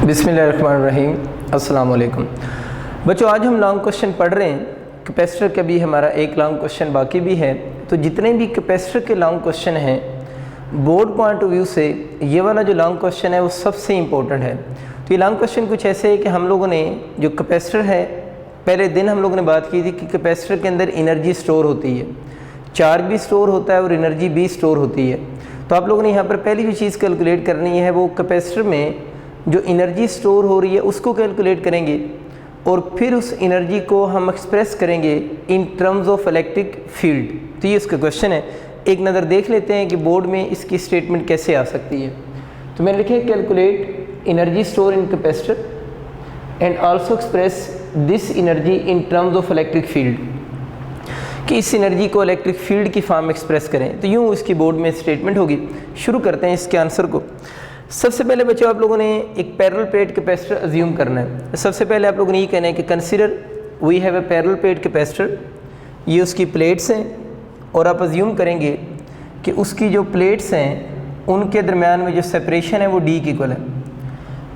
बिस्मिल्लाहिर्रहमानिर्रहीम। अस्सलाम वालेकुम बच्चों, आज हम लॉन्ग क्वेश्चन पढ़ रहे हैं कैपेसिटर का। भी हमारा एक लॉन्ग क्वेश्चन बाकी भी है। तो जितने भी कैपेसिटर के लॉन्ग क्वेश्चन हैं बोर्ड पॉइंट ऑफ व्यू से, ये वाला जो लॉन्ग क्वेश्चन है वो सबसे इम्पोर्टेंट है। तो ये लॉन्ग क्वेश्चन कुछ ऐसे है कि हम लोगों ने जो कैपेसिटर है, पहले दिन हम लोगों ने बात की थी कि कैपेसिटर के अंदर एनर्जी स्टोर होती है, चार्ज भी स्टोर होता है और एनर्जी भी स्टोर होती है। तो आप लोगों ने यहाँ पर पहली जो चीज़ कैलकुलेट करनी है वो कैपेसिटर में जो एनर्जी स्टोर हो रही है उसको कैलकुलेट करेंगे और फिर उस एनर्जी को हम एक्सप्रेस करेंगे in terms of electric field. तो ये उसका क्वेश्चन है। एक नज़र देख लेते हैं कि बोर्ड में इसकी स्टेटमेंट कैसे आ सकती है। तो मैंने लिखा है calculate energy store in capacitor and also express this energy in terms of electric field, कि इस एनर्जी को इलेक्ट्रिक फील्ड की फॉर्म में एक्सप्रेस करें। तो यूँ इसकी बोर्ड में स्टेटमेंट होगी। शुरू करते हैं इसके आंसर को। सबसे पहले बच्चों आप लोगों ने एक पैरेलल प्लेट कैपेसिटर अज्यूम करना है। सबसे पहले आप लोगों ने ये कहना है कि consider we have a parallel plate capacitor. ये उसकी प्लेट्स हैं और आप अज्यूम करेंगे कि उसकी जो प्लेट्स हैं उनके दरमियान में जो सेपरेशन है वो डी की इक्वल है।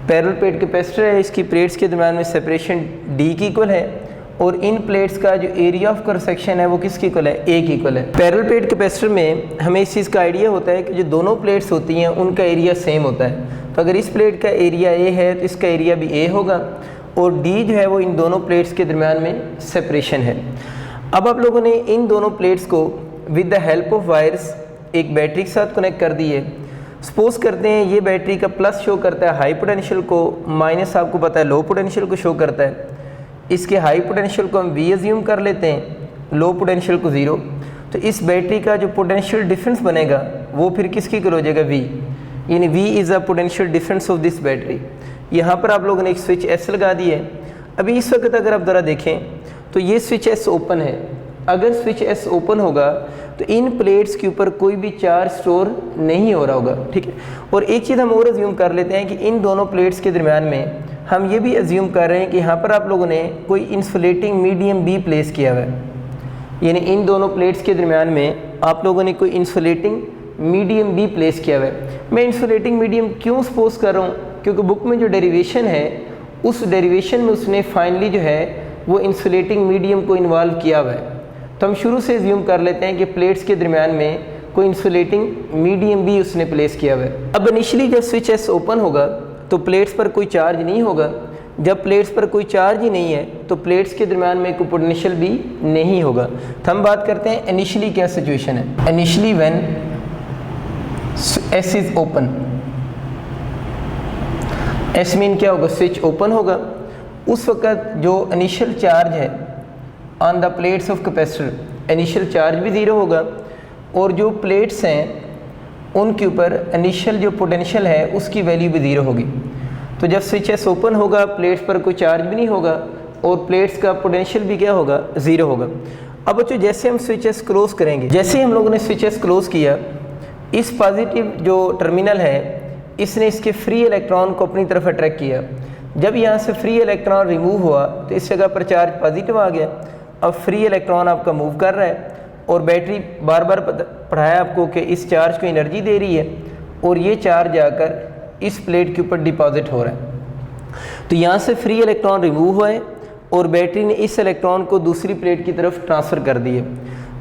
पैरेलल प्लेट कैपेसिटर है, इसकी प्लेट्स के दरमियान में सेपरेशन डी की इक्वल है और इन प्लेट्स का जो एरिया ऑफ क्रॉस सेक्शन है वो किसकी इक्वल है, ए की इक्वल है। पैरेलल प्लेट कैपेसिटर में हमें इस चीज़ का आइडिया होता है कि जो दोनों प्लेट्स होती हैं उनका एरिया सेम होता है। तो अगर इस प्लेट का एरिया ए है तो इसका एरिया भी ए होगा और डी जो है वो इन दोनों प्लेट्स के दरमियान में सेपरेशन है। अब आप लोगों ने इन दोनों प्लेट्स को with the help of wires एक बैटरी के साथ कनेक्ट कर दी है। सपोज करते हैं ये बैटरी का प्लस शो करता है हाई पोटेंशियल को, माइनस आपको पता है लो पोटेंशियल को शो करता है। इसके हाई पोटेंशियल को हम वी अज्यूम कर लेते हैं, लो पोटेंशियल को ज़ीरो। तो इस बैटरी का जो पोटेंशियल डिफरेंस बनेगा वो फिर किसकी इक्वल हो जाएगा, वी, यानी V is a potential difference of this battery. यहाँ पर आप लोगों ने एक स्विच एस लगा दी है। अभी इस वक्त अगर आप ज़रा देखें तो ये स्विच एस ओपन है। अगर स्विच एस ओपन होगा तो इन प्लेट्स के ऊपर कोई भी चार्ज स्टोर नहीं हो रहा होगा, ठीक है। और एक चीज़ हम और अज्यूम कर लेते हैं कि इन दोनों प्लेट्स के दरमियान में हम ये भी अज्यूम कर रहे हैं कि यहाँ पर आप लोगों ने कोई इंसुलेटिंग मीडियम बी प्लेस किया हुआ है, यानी इन दोनों प्लेट्स के दरमियान में आप लोगों ने कोई इंसुलेटिंग मीडियम बी प्लेस किया हुआ है। मैं इंसुलेटिंग मीडियम क्यों सपोज कर रहा हूँ, क्योंकि बुक में जो डेरिवेशन है उस डेरिवेशन में उसने फाइनली जो है वो इंसुलेटिंग मीडियम को इन्वॉल्व किया हुआ है। तो हम शुरू से अज्यूम कर लेते हैं कि प्लेट्स के दरमियान में कोई इंसुलेटिंग मीडियम भी उसने प्लेस किया हुआ है। अब इनिशियली जब स्विच एस ओपन होगा तो प्लेट्स पर कोई चार्ज नहीं होगा। जब प्लेट्स पर कोई चार्ज ही नहीं है तो प्लेट्स के दरमियान में कोई पोटेंशियल भी नहीं होगा। तो हम बात करते हैं इनिशियली क्या सिचुएशन है। Initially when S is open, S mean क्या होगा, स्विच ओपन होगा। उस वक्त जो इनिशियल चार्ज है on the plates of capacitor, initial charge भी ज़ीरो होगा और जो प्लेट्स हैं उनके ऊपर इनिशियल जो पोटेंशियल है उसकी वैल्यू भी ज़ीरो होगी। तो जब स्विच एस ओपन होगा प्लेट्स पर कोई चार्ज भी नहीं होगा और प्लेट्स का पोटेंशियल भी क्या होगा, ज़ीरो होगा। अब बच्चों जैसे हम स्विच एस क्लोज करेंगे, जैसे हम लोगों ने स्विच एस क्लोज किया, इस पॉजिटिव जो टर्मिनल है इसने इसके फ्री इलेक्ट्रॉन को अपनी तरफ अट्रैक्ट किया। जब यहाँ से फ्री इलेक्ट्रॉन रिमूव हुआ तो इस जगह पर चार्ज पॉजिटिव आ गया। अब फ्री इलेक्ट्रॉन आपका मूव कर रहा है और बैटरी बार बार पढ़ाया आपको कि इस चार्ज को एनर्जी दे रही है और ये चार्ज आकर इस प्लेट के ऊपर डिपॉजिट हो रहा है। तो यहाँ से फ्री इलेक्ट्रॉन रिमूव हुआ है और बैटरी ने इस इलेक्ट्रॉन को दूसरी प्लेट की तरफ ट्रांसफ़र कर दिए।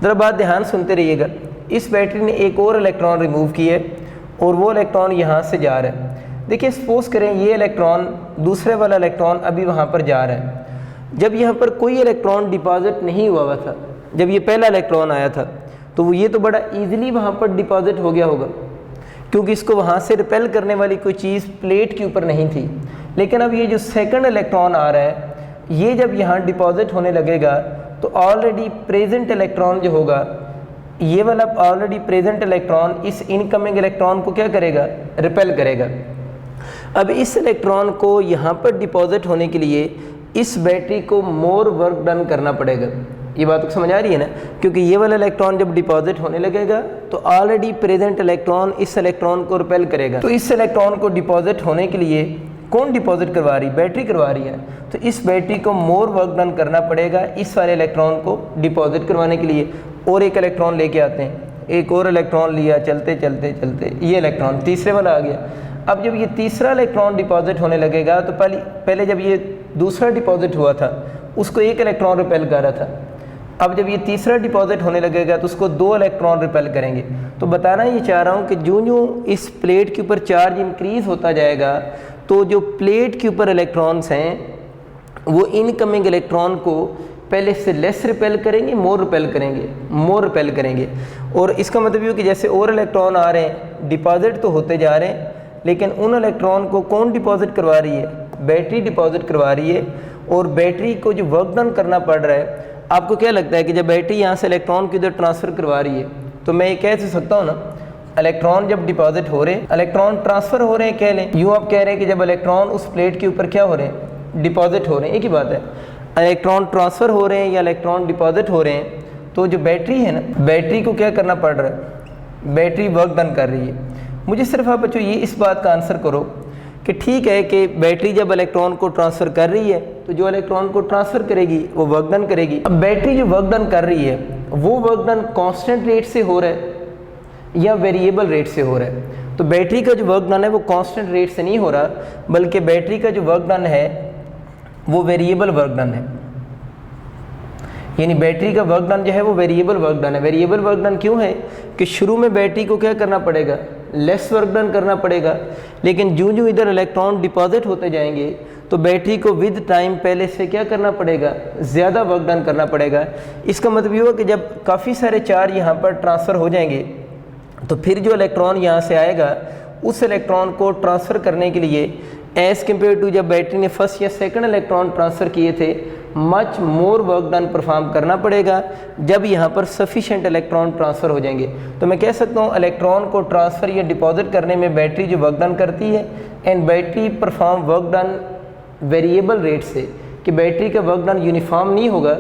ज़रा बात ध्यान सुनते रहिएगा। इस बैटरी ने एक और इलेक्ट्रॉन रिमूव किया है और वो इलेक्ट्रॉन यहाँ से जा रहा है। देखिए सपोज करें ये इलेक्ट्रॉन, दूसरे वाला इलेक्ट्रॉन अभी वहाँ पर जा रहा है। जब यहाँ पर कोई इलेक्ट्रॉन डिपॉजिट नहीं हुआ था, जब ये पहला इलेक्ट्रॉन आया था तो ये तो बड़ा इजीली वहाँ पर डिपॉजिट हो गया होगा क्योंकि इसको वहाँ से रिपेल करने वाली कोई चीज़ प्लेट के ऊपर नहीं थी। लेकिन अब ये जो सेकंड इलेक्ट्रॉन आ रहा है ये जब यहाँ डिपॉजिट होने लगेगा तो ऑलरेडी प्रेजेंट इलेक्ट्रॉन जो होगा, ये वाला ऑलरेडी प्रेजेंट इलेक्ट्रॉन इस इनकमिंग इलेक्ट्रॉन को क्या करेगा, रिपेल करेगा। अब इस इलेक्ट्रॉन को यहाँ पर डिपॉजिट होने के लिए इस बैटरी को मोर वर्क डन करना पड़ेगा। ये बात को समझ आ रही है ना, क्योंकि ये वाला इलेक्ट्रॉन जब डिपॉजिट होने लगेगा तो ऑलरेडी प्रेजेंट इलेक्ट्रॉन इस इलेक्ट्रॉन को रिपेल करेगा। तो इस इलेक्ट्रॉन को डिपॉजिट होने के लिए कौन डिपॉजिट करवा रही है? बैटरी करवा रही है। तो इस बैटरी को मोर वर्क डन करना पड़ेगा इस वाले इलेक्ट्रॉन को डिपॉजिट करवाने के लिए। और एक इलेक्ट्रॉन लेके आते हैं, एक और इलेक्ट्रॉन लिया, चलते चलते चलते ये इलेक्ट्रॉन तीसरे वाला आ गया। अब जब ये तीसरा इलेक्ट्रॉन डिपॉजिट होने लगेगा तो पहले जब ये दूसरा डिपॉजिट हुआ था उसको एक इलेक्ट्रॉन रिपेल कर रहा था। अब जब ये तीसरा डिपॉजिट होने लगेगा तो उसको 2 इलेक्ट्रॉन रिपेल करेंगे। तो बताना ये चाह रहा हूँ कि जो इस प्लेट के ऊपर चार्ज इंक्रीज़ होता जाएगा तो जो प्लेट के ऊपर इलेक्ट्रॉन्स हैं वो इनकमिंग इलेक्ट्रॉन को पहले से लेस रिपेल करेंगे, मोर रिपेल करेंगे। और इसका मतलब ये कि जैसे और इलेक्ट्रॉन आ रहे हैं, डिपॉजिट तो होते जा रहे हैं, लेकिन उन इलेक्ट्रॉन को कौन डिपॉजिट करवा रही है? बैटरी डिपॉजिट करवा रही है। और बैटरी को जो वर्क डन करना पड़ रहा है, आपको क्या लगता है कि जब बैटरी यहाँ से इलेक्ट्रॉन की उधर ट्रांसफ़र करवा रही है तो मैं ये कह सकता हूँ ना, इलेक्ट्रॉन जब डिपॉजिट हो रहे हैं, इलेक्ट्रॉन ट्रांसफ़र हो रहे हैं, कह लें यूँ आप कह रहे हैं कि जब इलेक्ट्रॉन उस प्लेट के ऊपर क्या हो रहे हैं? डिपॉजिट हो रहे हैं। एक ही बात है, इलेक्ट्रॉन ट्रांसफ़र हो रहे हैं या इलेक्ट्रॉन डिपॉजिट हो रहे हैं, तो जो बैटरी है ना, बैटरी को क्या करना पड़ रहा है? बैटरी वर्क डन कर रही है। मुझे सिर्फ आप बच्चों ये इस बात का आंसर करो कि ठीक है कि बैटरी जब इलेक्ट्रॉन को ट्रांसफ़र कर रही है तो जो इलेक्ट्रॉन को ट्रांसफ़र करेगी वो वर्क डन करेगी। अब बैटरी जो वर्क डन कर रही है वो वर्क डन कांस्टेंट रेट से हो रहा है या वेरिएबल रेट से हो रहा है? तो बैटरी का जो वर्क डन है वो कांस्टेंट रेट से नहीं हो रहा, बल्कि बैटरी का जो वर्क डन है वो वेरिएबल वर्क डन है। यानी बैटरी का वर्क डन जो है वो वेरिएबल वर्क डन है। वेरिएबल वर्क डन क्यों है? कि शुरू में बैटरी को क्या करना पड़ेगा? लेस वर्क डन करना पड़ेगा, लेकिन जो इधर इलेक्ट्रॉन डिपॉजिट होते जाएंगे तो बैटरी को विद टाइम पहले से क्या करना पड़ेगा? ज़्यादा वर्क डन करना पड़ेगा। इसका मतलब ये हुआ कि जब काफ़ी सारे चार्ज यहाँ पर ट्रांसफ़र हो जाएंगे तो फिर जो इलेक्ट्रॉन यहाँ से आएगा उस इलेक्ट्रॉन को ट्रांसफ़र करने के लिए एज़ कम्पेयर टू जब बैटरी ने फर्स्ट या सेकंड इलेक्ट्रॉन ट्रांसफ़र किए थे, much more work done perform करना पड़ेगा जब यहाँ पर सफिशेंट इलेक्ट्रॉन ट्रांसफ़र हो जाएंगे। तो मैं कह सकता हूँ इलेक्ट्रॉन को ट्रांसफ़र या डिपॉजिट करने में बैटरी जो वर्क डन करती है, and battery perform work done variable rate से, कि बैटरी का वर्क डन यूनिफॉर्म नहीं होगा,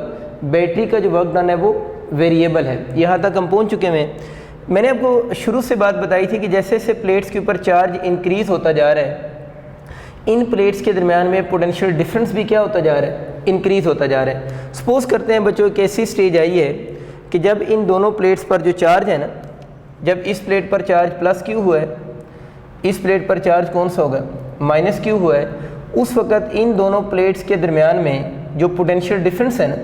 बैटरी का जो वर्क डन है वो वेरिएबल है। यहाँ तक हम पहुँच चुके हैं। मैंने आपको शुरू से बात बताई थी कि जैसे जैसे प्लेट्स के ऊपर चार्ज इंक्रीज़ होता जा रहा है, इन प्लेट्स के दरमियान में पोटेंशियल डिफरेंस भी क्या होता जा रहा है? इंक्रीज़ होता जा रहा है। सपोज़ करते हैं बच्चों एक ऐसी स्टेज आई है कि जब इन दोनों प्लेट्स पर जो चार्ज है ना, जब इस प्लेट पर चार्ज प्लस क्यू हुआ है, इस प्लेट पर चार्ज कौन सा होगा? माइनस क्यू हुआ है, उस वक़्त इन दोनों प्लेट्स के दरमियान में जो पोटेंशियल डिफरेंस है ना,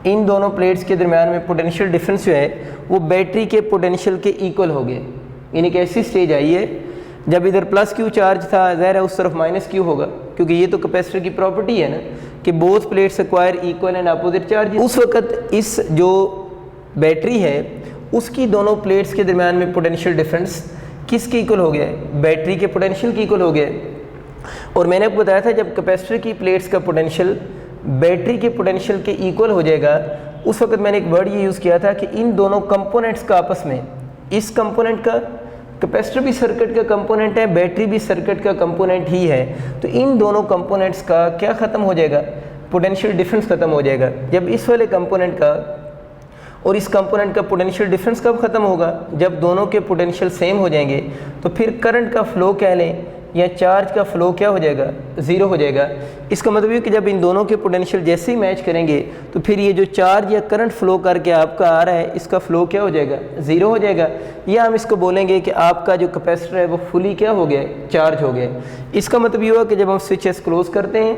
इन दोनों प्लेट्स के दरमियान में पोटेंशियल डिफरेंस जो है वो बैटरी के पोटेंशियल के इक्वल हो गए। यानी कि ऐसी स्टेज आई है जब इधर प्लस क्यू चार्ज था, ज़ाहिर है उस तरफ माइनस क्यू होगा, क्योंकि ये तो कैपेसिटर की प्रॉपर्टी है ना कि both plates acquire equal and opposite charge. उस वक्त इस जो बैटरी है उसकी दोनों प्लेट्स के दरमियान में पोटेंशियल डिफरेंस किसके इक्वल हो गया? बैटरी के पोटेंशियल के इक्वल हो गया। और मैंने आपको बताया था जब कैपेसिटर की प्लेट्स का पोटेंशियल बैटरी के पोटेंशियल के इक्वल हो जाएगा, उस वक्त मैंने एक वर्ड ये यूज़ किया था कि इन दोनों कंपोनेंट्स का आपस में, इस कंपोनेंट का, कैपेसिटर भी सर्किट का कंपोनेंट है, बैटरी भी सर्किट का कंपोनेंट ही है, तो इन दोनों कंपोनेंट्स का क्या ख़त्म हो जाएगा? पोटेंशियल डिफरेंस ख़त्म हो जाएगा। जब इस वाले कंपोनेंट का और इस कंपोनेंट का पोटेंशियल डिफरेंस कब ख़त्म होगा? जब दोनों के पोटेंशियल सेम हो जाएंगे, तो फिर करंट का फ़्लो कह लें या चार्ज का फ़्लो क्या हो जाएगा? ज़ीरो हो जाएगा। इसका मतलब ये कि जब इन दोनों के पोटेंशियल जैसे ही मैच करेंगे तो फिर ये जो चार्ज या करंट फ़्लो करके आपका आ रहा है, इसका फ़्लो क्या हो जाएगा? ज़ीरो हो जाएगा। या हम इसको बोलेंगे कि आपका जो कैपेसिटर है वो फुली क्या हो गया? चार्ज हो गया। इसका मतलब ये हुआ कि जब हम स्विचेस क्लोज़ करते हैं,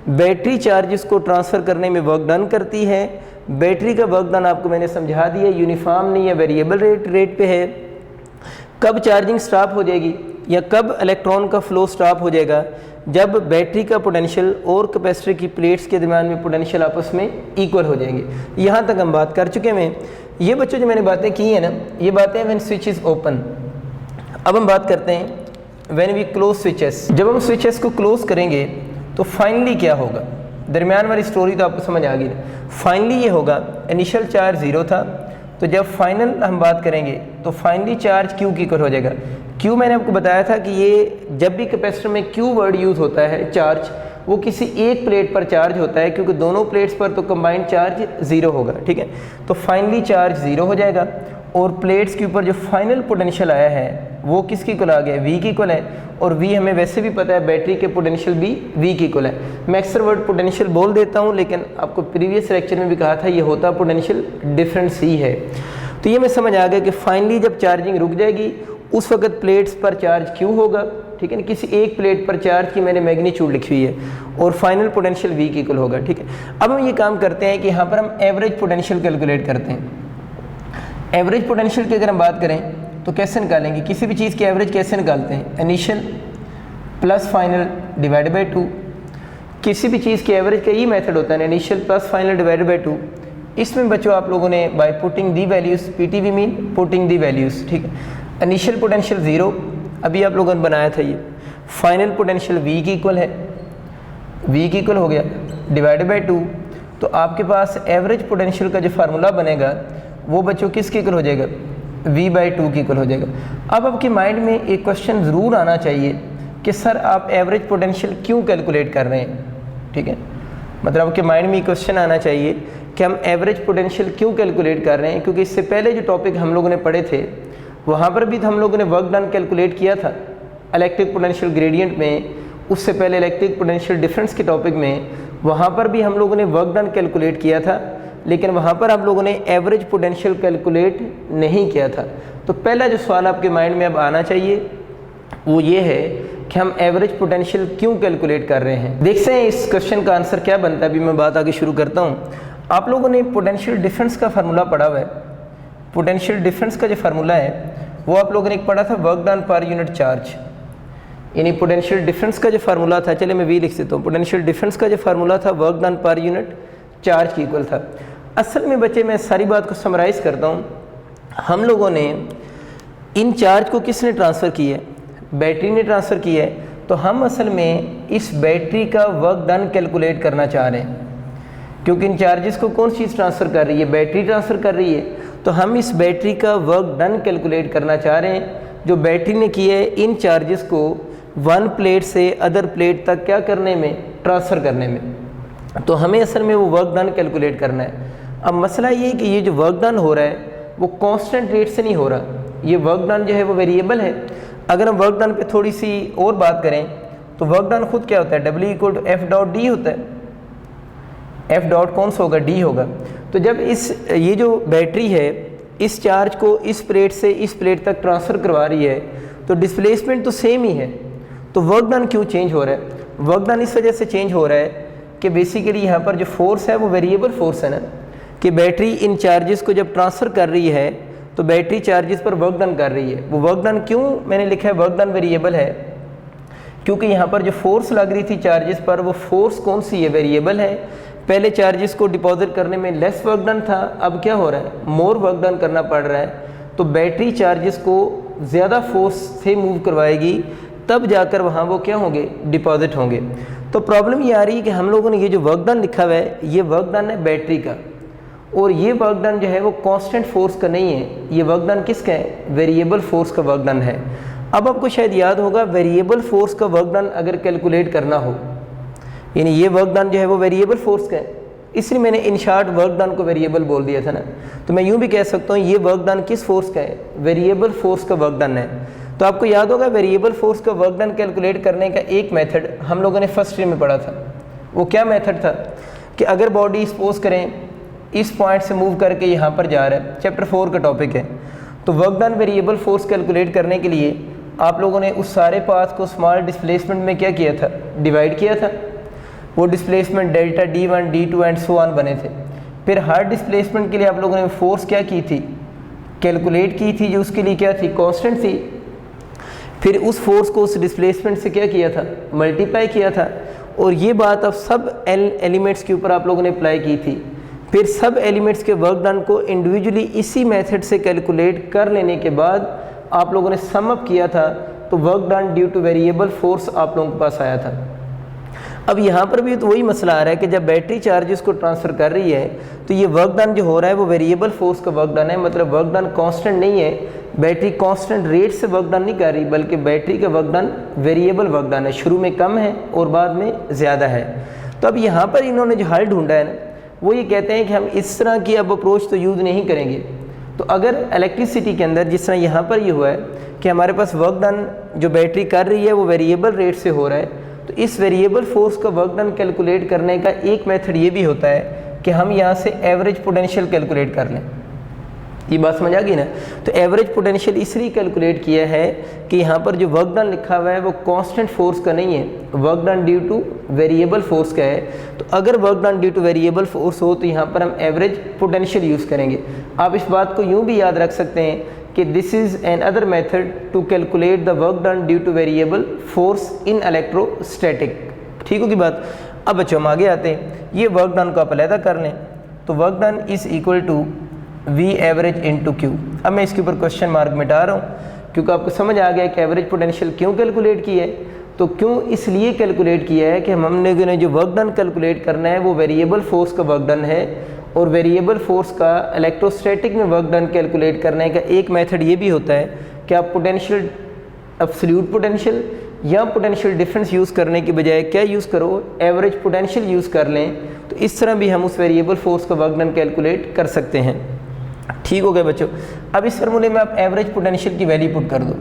बैटरी चार्जेस को ट्रांसफ़र करने में वर्क डन करती है। बैटरी का वर्क डन आपको मैंने समझा दिया, यूनिफॉर्म नहीं है, वेरिएबल रेट पे है। कब चार्जिंग स्टॉप हो जाएगी या कब इलेक्ट्रॉन का फ़्लो स्टॉप हो जाएगा? जब बैटरी का पोटेंशियल और कैपेसिटर की प्लेट्स के दरमियान में पोटेंशियल आपस में इक्वल हो जाएंगे। यहाँ तक हम बात कर चुके हैं। ये बच्चों जो मैंने बातें की हैं ना, ये बातें व्हेन स्विच इज़ ओपन। अब हम बात करते हैं व्हेन वी क्लोज स्विचेस। जब हम स्विचेस को क्लोज करेंगे तो फाइनली क्या होगा? दरमियान वाली स्टोरी तो आपको समझ आ गई। फाइनली ये होगा, इनिशियल चार्ज ज़ीरो था, तो जब फाइनल हम बात करेंगे तो फाइनली चार्ज क्यू की इक्वल हो जाएगा। क्यू मैंने आपको बताया था कि ये जब भी कैपेसिटर में क्यू वर्ड यूज़ होता है, चार्ज वो किसी एक प्लेट पर चार्ज होता है, क्योंकि दोनों प्लेट्स पर तो कंबाइंड चार्ज ज़ीरो होगा। ठीक है, तो फाइनली चार्ज ज़ीरो हो जाएगा और प्लेट्स के ऊपर जो फाइनल पोटेंशियल आया है वो किसके इक्वल आ गया, V के इक्वल है। और V हमें वैसे भी पता है बैटरी के पोटेंशियल भी V के इक्वल है। मैं अक्सर वर्ड पोटेंशियल बोल देता हूँ, लेकिन आपको प्रीवियस लेक्चर में भी कहा था ये होता पोटेंशियल डिफरेंस ही है। तो ये मैं समझ आ गया कि फाइनली जब चार्जिंग रुक जाएगी उस वक्त प्लेट्स पर चार्ज क्यों होगा, ठीक है ना। किसी एक प्लेट पर चार्ज की मैंने मैग्नीट्यूड लिखी हुई है और फाइनल पोटेंशियल V के इक्वल होगा, ठीक है। अब हम ये काम करते हैं कि यहाँ पर हम एवरेज पोटेंशियल कैलकुलेट करते हैं। एवरेज पोटेंशियल की अगर हम बात करें तो कैसे निकालेंगे, किसी भी चीज़ की एवरेज कैसे निकालते हैं, initial plus final divide by 2। किसी भी चीज़ की एवरेज का ये मेथड होता है, initial plus final divide by 2। इसमें बच्चों आप लोगों ने by putting the values, PTV mean putting the values, ठीक है। इनिशियल पोटेंशियल 0 अभी आप लोगों ने बनाया था ये, फाइनल पोटेंशियल V के इक्वल है, V के इक्वल हो गया डिवाइड बाई 2। तो आपके पास एवरेज पोटेंशियल का जो फार्मूला बनेगा वो बच्चों किसके इक्वल हो जाएगा, V बाई 2 के इक्वल हो जाएगा। अब आपके माइंड में एक क्वेश्चन ज़रूर आना चाहिए कि सर आप एवरेज पोटेंशियल क्यों कैलकुलेट कर रहे हैं, ठीक है। मतलब आपके माइंड में क्वेश्चन आना चाहिए कि हम एवरेज पोटेंशियल क्यों कैलकुलेट कर रहे हैं, क्योंकि इससे पहले जो टॉपिक हम लोगों ने पढ़े थे वहाँ पर भी हम लोगों ने वर्क डन कैलकुलेट किया था इलेक्ट्रिक पोटेंशियल ग्रेडियंट में। उससे पहले इलेक्ट्रिक पोटेंशियल डिफरेंस के टॉपिक में वहाँ पर भी हम लोगों ने वर्क डन कैलकुलेट किया था, लेकिन वहाँ पर हम लोगों ने एवरेज पोटेंशियल कैलकुलेट नहीं किया था। तो पहला जो सवाल आपके माइंड में अब आना चाहिए वो ये है कि हम एवरेज पोटेंशियल क्यों कैलकुलेट कर रहे हैं। देखते हैं इस क्वेश्चन का आंसर क्या बनता है। अभी मैं बात आगे शुरू करता हूँ। आप लोगों ने पोटेंशियल डिफरेंस का फार्मूला पढ़ा हुआ है। पोटेंशियल डिफरेंस का जो फार्मूला है वो आप लोगों ने एक पढ़ा था, work done per unit charge, यानी पोटेंशियल डिफरेंस का जो फार्मूला था, चले मैं V लिख देता हूँ। पोटेंशियल डिफरेंस का जो फार्मूला था work done per unit charge की इक्वल था। असल में बच्चे मैं सारी बात को समराइज़ करता हूँ। हम लोगों ने इन चार्ज को किसने ट्रांसफ़र किया है, बैटरी ने ट्रांसफ़र किया है। तो हम असल में इस बैटरी का वर्क डन कैलकुलेट करना चाह रहे हैं, क्योंकि इन चार्जेस को कौन चीज़ ट्रांसफ़र कर रही है, बैटरी ट्रांसफ़र कर रही है। तो हम इस बैटरी का वर्क डन कैलकुलेट करना चाह रहे हैं जो बैटरी ने किया है इन चार्जेस को वन प्लेट से अदर प्लेट तक क्या करने में, ट्रांसफ़र करने में। तो हमें असल में वो वर्क डन कैलकुलेट करना है। अब मसला ये है कि ये जो वर्क डन हो रहा है वो कांस्टेंट रेट से नहीं हो रहा, ये वर्क डन जो है वो वेरिएबल है। अगर हम वर्क डन पे थोड़ी सी और बात करें तो वर्क डन खुद क्या होता है, W equal to F dot D होता है। F डॉट कौन सा होगा, D होगा। तो जब ये जो बैटरी है इस चार्ज को इस प्लेट से इस प्लेट तक ट्रांसफ़र करवा रही है तो डिस्प्लेसमेंट तो सेम ही है। तो वर्क डन क्यों चेंज हो रहा है, वर्क डन इस वजह से चेंज हो रहा है कि बेसिकली यहाँ पर जो फोर्स है वो वेरिएबल फोर्स है ना, कि बैटरी इन चार्जेस को जब ट्रांसफ़र कर रही है तो बैटरी चार्जेस पर वर्क डन कर रही है। वो वर्क डन क्यों मैंने लिखा है वर्क डन वेरिएबल है, क्योंकि यहाँ पर जो फोर्स लग रही थी चार्जेस पर वो फोर्स कौन सी है, वेरिएबल है। पहले चार्जेस को डिपॉजिट करने में लेस वर्क डन था, अब क्या हो रहा है, मोर वर्क डन करना पड़ रहा है। तो बैटरी चार्जेस को ज़्यादा फोर्स से मूव करवाएगी, तब जाकर वहाँ वो क्या होंगे, डिपॉजिट होंगे। तो प्रॉब्लम ये आ रही है कि हम लोगों ने ये जो वर्क डन लिखा हुआ है ये वर्क डन है बैटरी का, और ये वर्क डन जो है वो कांस्टेंट फोर्स का नहीं है, ये वर्क डन किसका है, वेरिएबल फोर्स का वर्क डन है। अब आपको शायद याद होगा वेरिएबल फोर्स का वर्क डन अगर कैलकुलेट करना हो, यानी ये वर्क डन जो है वो वेरिएबल फोर्स का है, इसलिए मैंने इन शॉर्ट वर्क डन को वेरिएबल बोल दिया था ना। तो मैं यूँ भी कह सकता हूँ ये वर्क डन किस फोर्स का है, वेरिएबल फोर्स का वर्क डन है। तो आपको याद होगा वेरिएबल फोर्स का वर्क डन कैलकुलेट करने का एक मेथड हम लोगों ने फर्स्ट ईयर में पढ़ा था। वो क्या मेथड था कि अगर बॉडी सपोज करें इस पॉइंट से मूव करके यहाँ पर जा रहा है, चैप्टर 4 का टॉपिक है, तो work done variable force calculate करने के लिए आप लोगों ने उस सारे पाथ को स्मॉल डिस्प्लेसमेंट में क्या किया था, डिवाइड किया था। वो displacement delta D1 D2 and so on बने थे। फिर हर डिस्प्लेसमेंट के लिए आप लोगों ने फोर्स क्या की थी, कैलकुलेट की थी, जो उसके लिए क्या थी, कांस्टेंट थी। फिर उस फोर्स को उस डिस्प्लेसमेंट से क्या किया था, मल्टीप्लाई किया था। और ये बात अब सब एलिमेंट्स के ऊपर आप लोगों ने अप्लाई की थी। फिर सब एलिमेंट्स के वर्क डन को इंडिविजुअली इसी मेथड से कैलकुलेट कर लेने के बाद आप लोगों ने सम अप किया था, तो work done due to variable force आप लोगों के पास आया था। अब यहाँ पर भी तो वही मसला आ रहा है कि जब बैटरी चार्जेस को ट्रांसफ़र कर रही है तो ये वर्क डन जो हो रहा है वो वेरिएबल फोर्स का वर्क डन है, मतलब वर्क डन कांस्टेंट नहीं है, बैटरी कांस्टेंट रेट से वर्क डन नहीं कर रही, बल्कि बैटरी का work done variable work done है, शुरू में कम है और बाद में ज़्यादा है। तो अब यहाँ पर इन्होंने जो हल ढूंढा है ना, वो ये कहते हैं कि हम इस तरह की अब अप्रोच तो यूज़ नहीं करेंगे, तो अगर इलेक्ट्रिसिटी के अंदर जिस तरह यहाँ पर ये हुआ है कि हमारे पास वर्क डन जो बैटरी कर रही है वो वेरिएबल रेट से हो रहा है, तो इस वेरिएबल फोर्स का वर्क डन कैलकुलेट करने का एक मेथड ये भी होता है कि हम यहाँ से एवरेज पोटेंशियल कैलकुलेट कर लें। ये बात समझ आ गई ना। तो एवरेज पोटेंशियल इसलिए कैलकुलेट किया है कि यहाँ पर जो वर्क डन लिखा हुआ है वो कांस्टेंट फोर्स का नहीं है, work done due to variable force का है। तो अगर work done due to variable force हो तो यहाँ पर हम एवरेज पोटेंशियल यूज़ करेंगे। आप इस बात को यूँ भी याद रख सकते हैं कि this is another method to calculate the work done due to variable force in electrostatic. ठीक होगी बात। अब बच्चों हम आगे आते हैं, ये वर्क डन को आप अलहदा कर लें। तो work done is equal to V average into Q. अब मैं इसके ऊपर क्वेश्चन मार्क मिटा रहा हूँ क्योंकि आपको समझ आ गया कि एवरेज पोटेंशियल क्यों कैलकुलेट किया है। तो क्यों इसलिए कैलकुलेट किया है कि हमने जो वर्क डन कैलकुलेट करना है वो वेरिएबल फोर्स का वर्क डन है, और वेरिएबल फोर्स का इलेक्ट्रोस्टैटिक में वर्क डन कैलकुलेट करने का एक मेथड ये भी होता है कि आप पोटेंशियल एब्सोल्यूट पोटेंशियल या पोटेंशियल डिफरेंस यूज़ करने की बजाय क्या यूज़ करो, एवरेज पोटेंशियल यूज़ कर लें। तो इस तरह भी हम उस वेरिएबल फोर्स का वर्क डन कैलकुलेट कर सकते हैं। ठीक हो गया बच्चों। अब इस फार्मूले में आप एवरेज पोटेंशियल की वैल्यू पुट कर दो,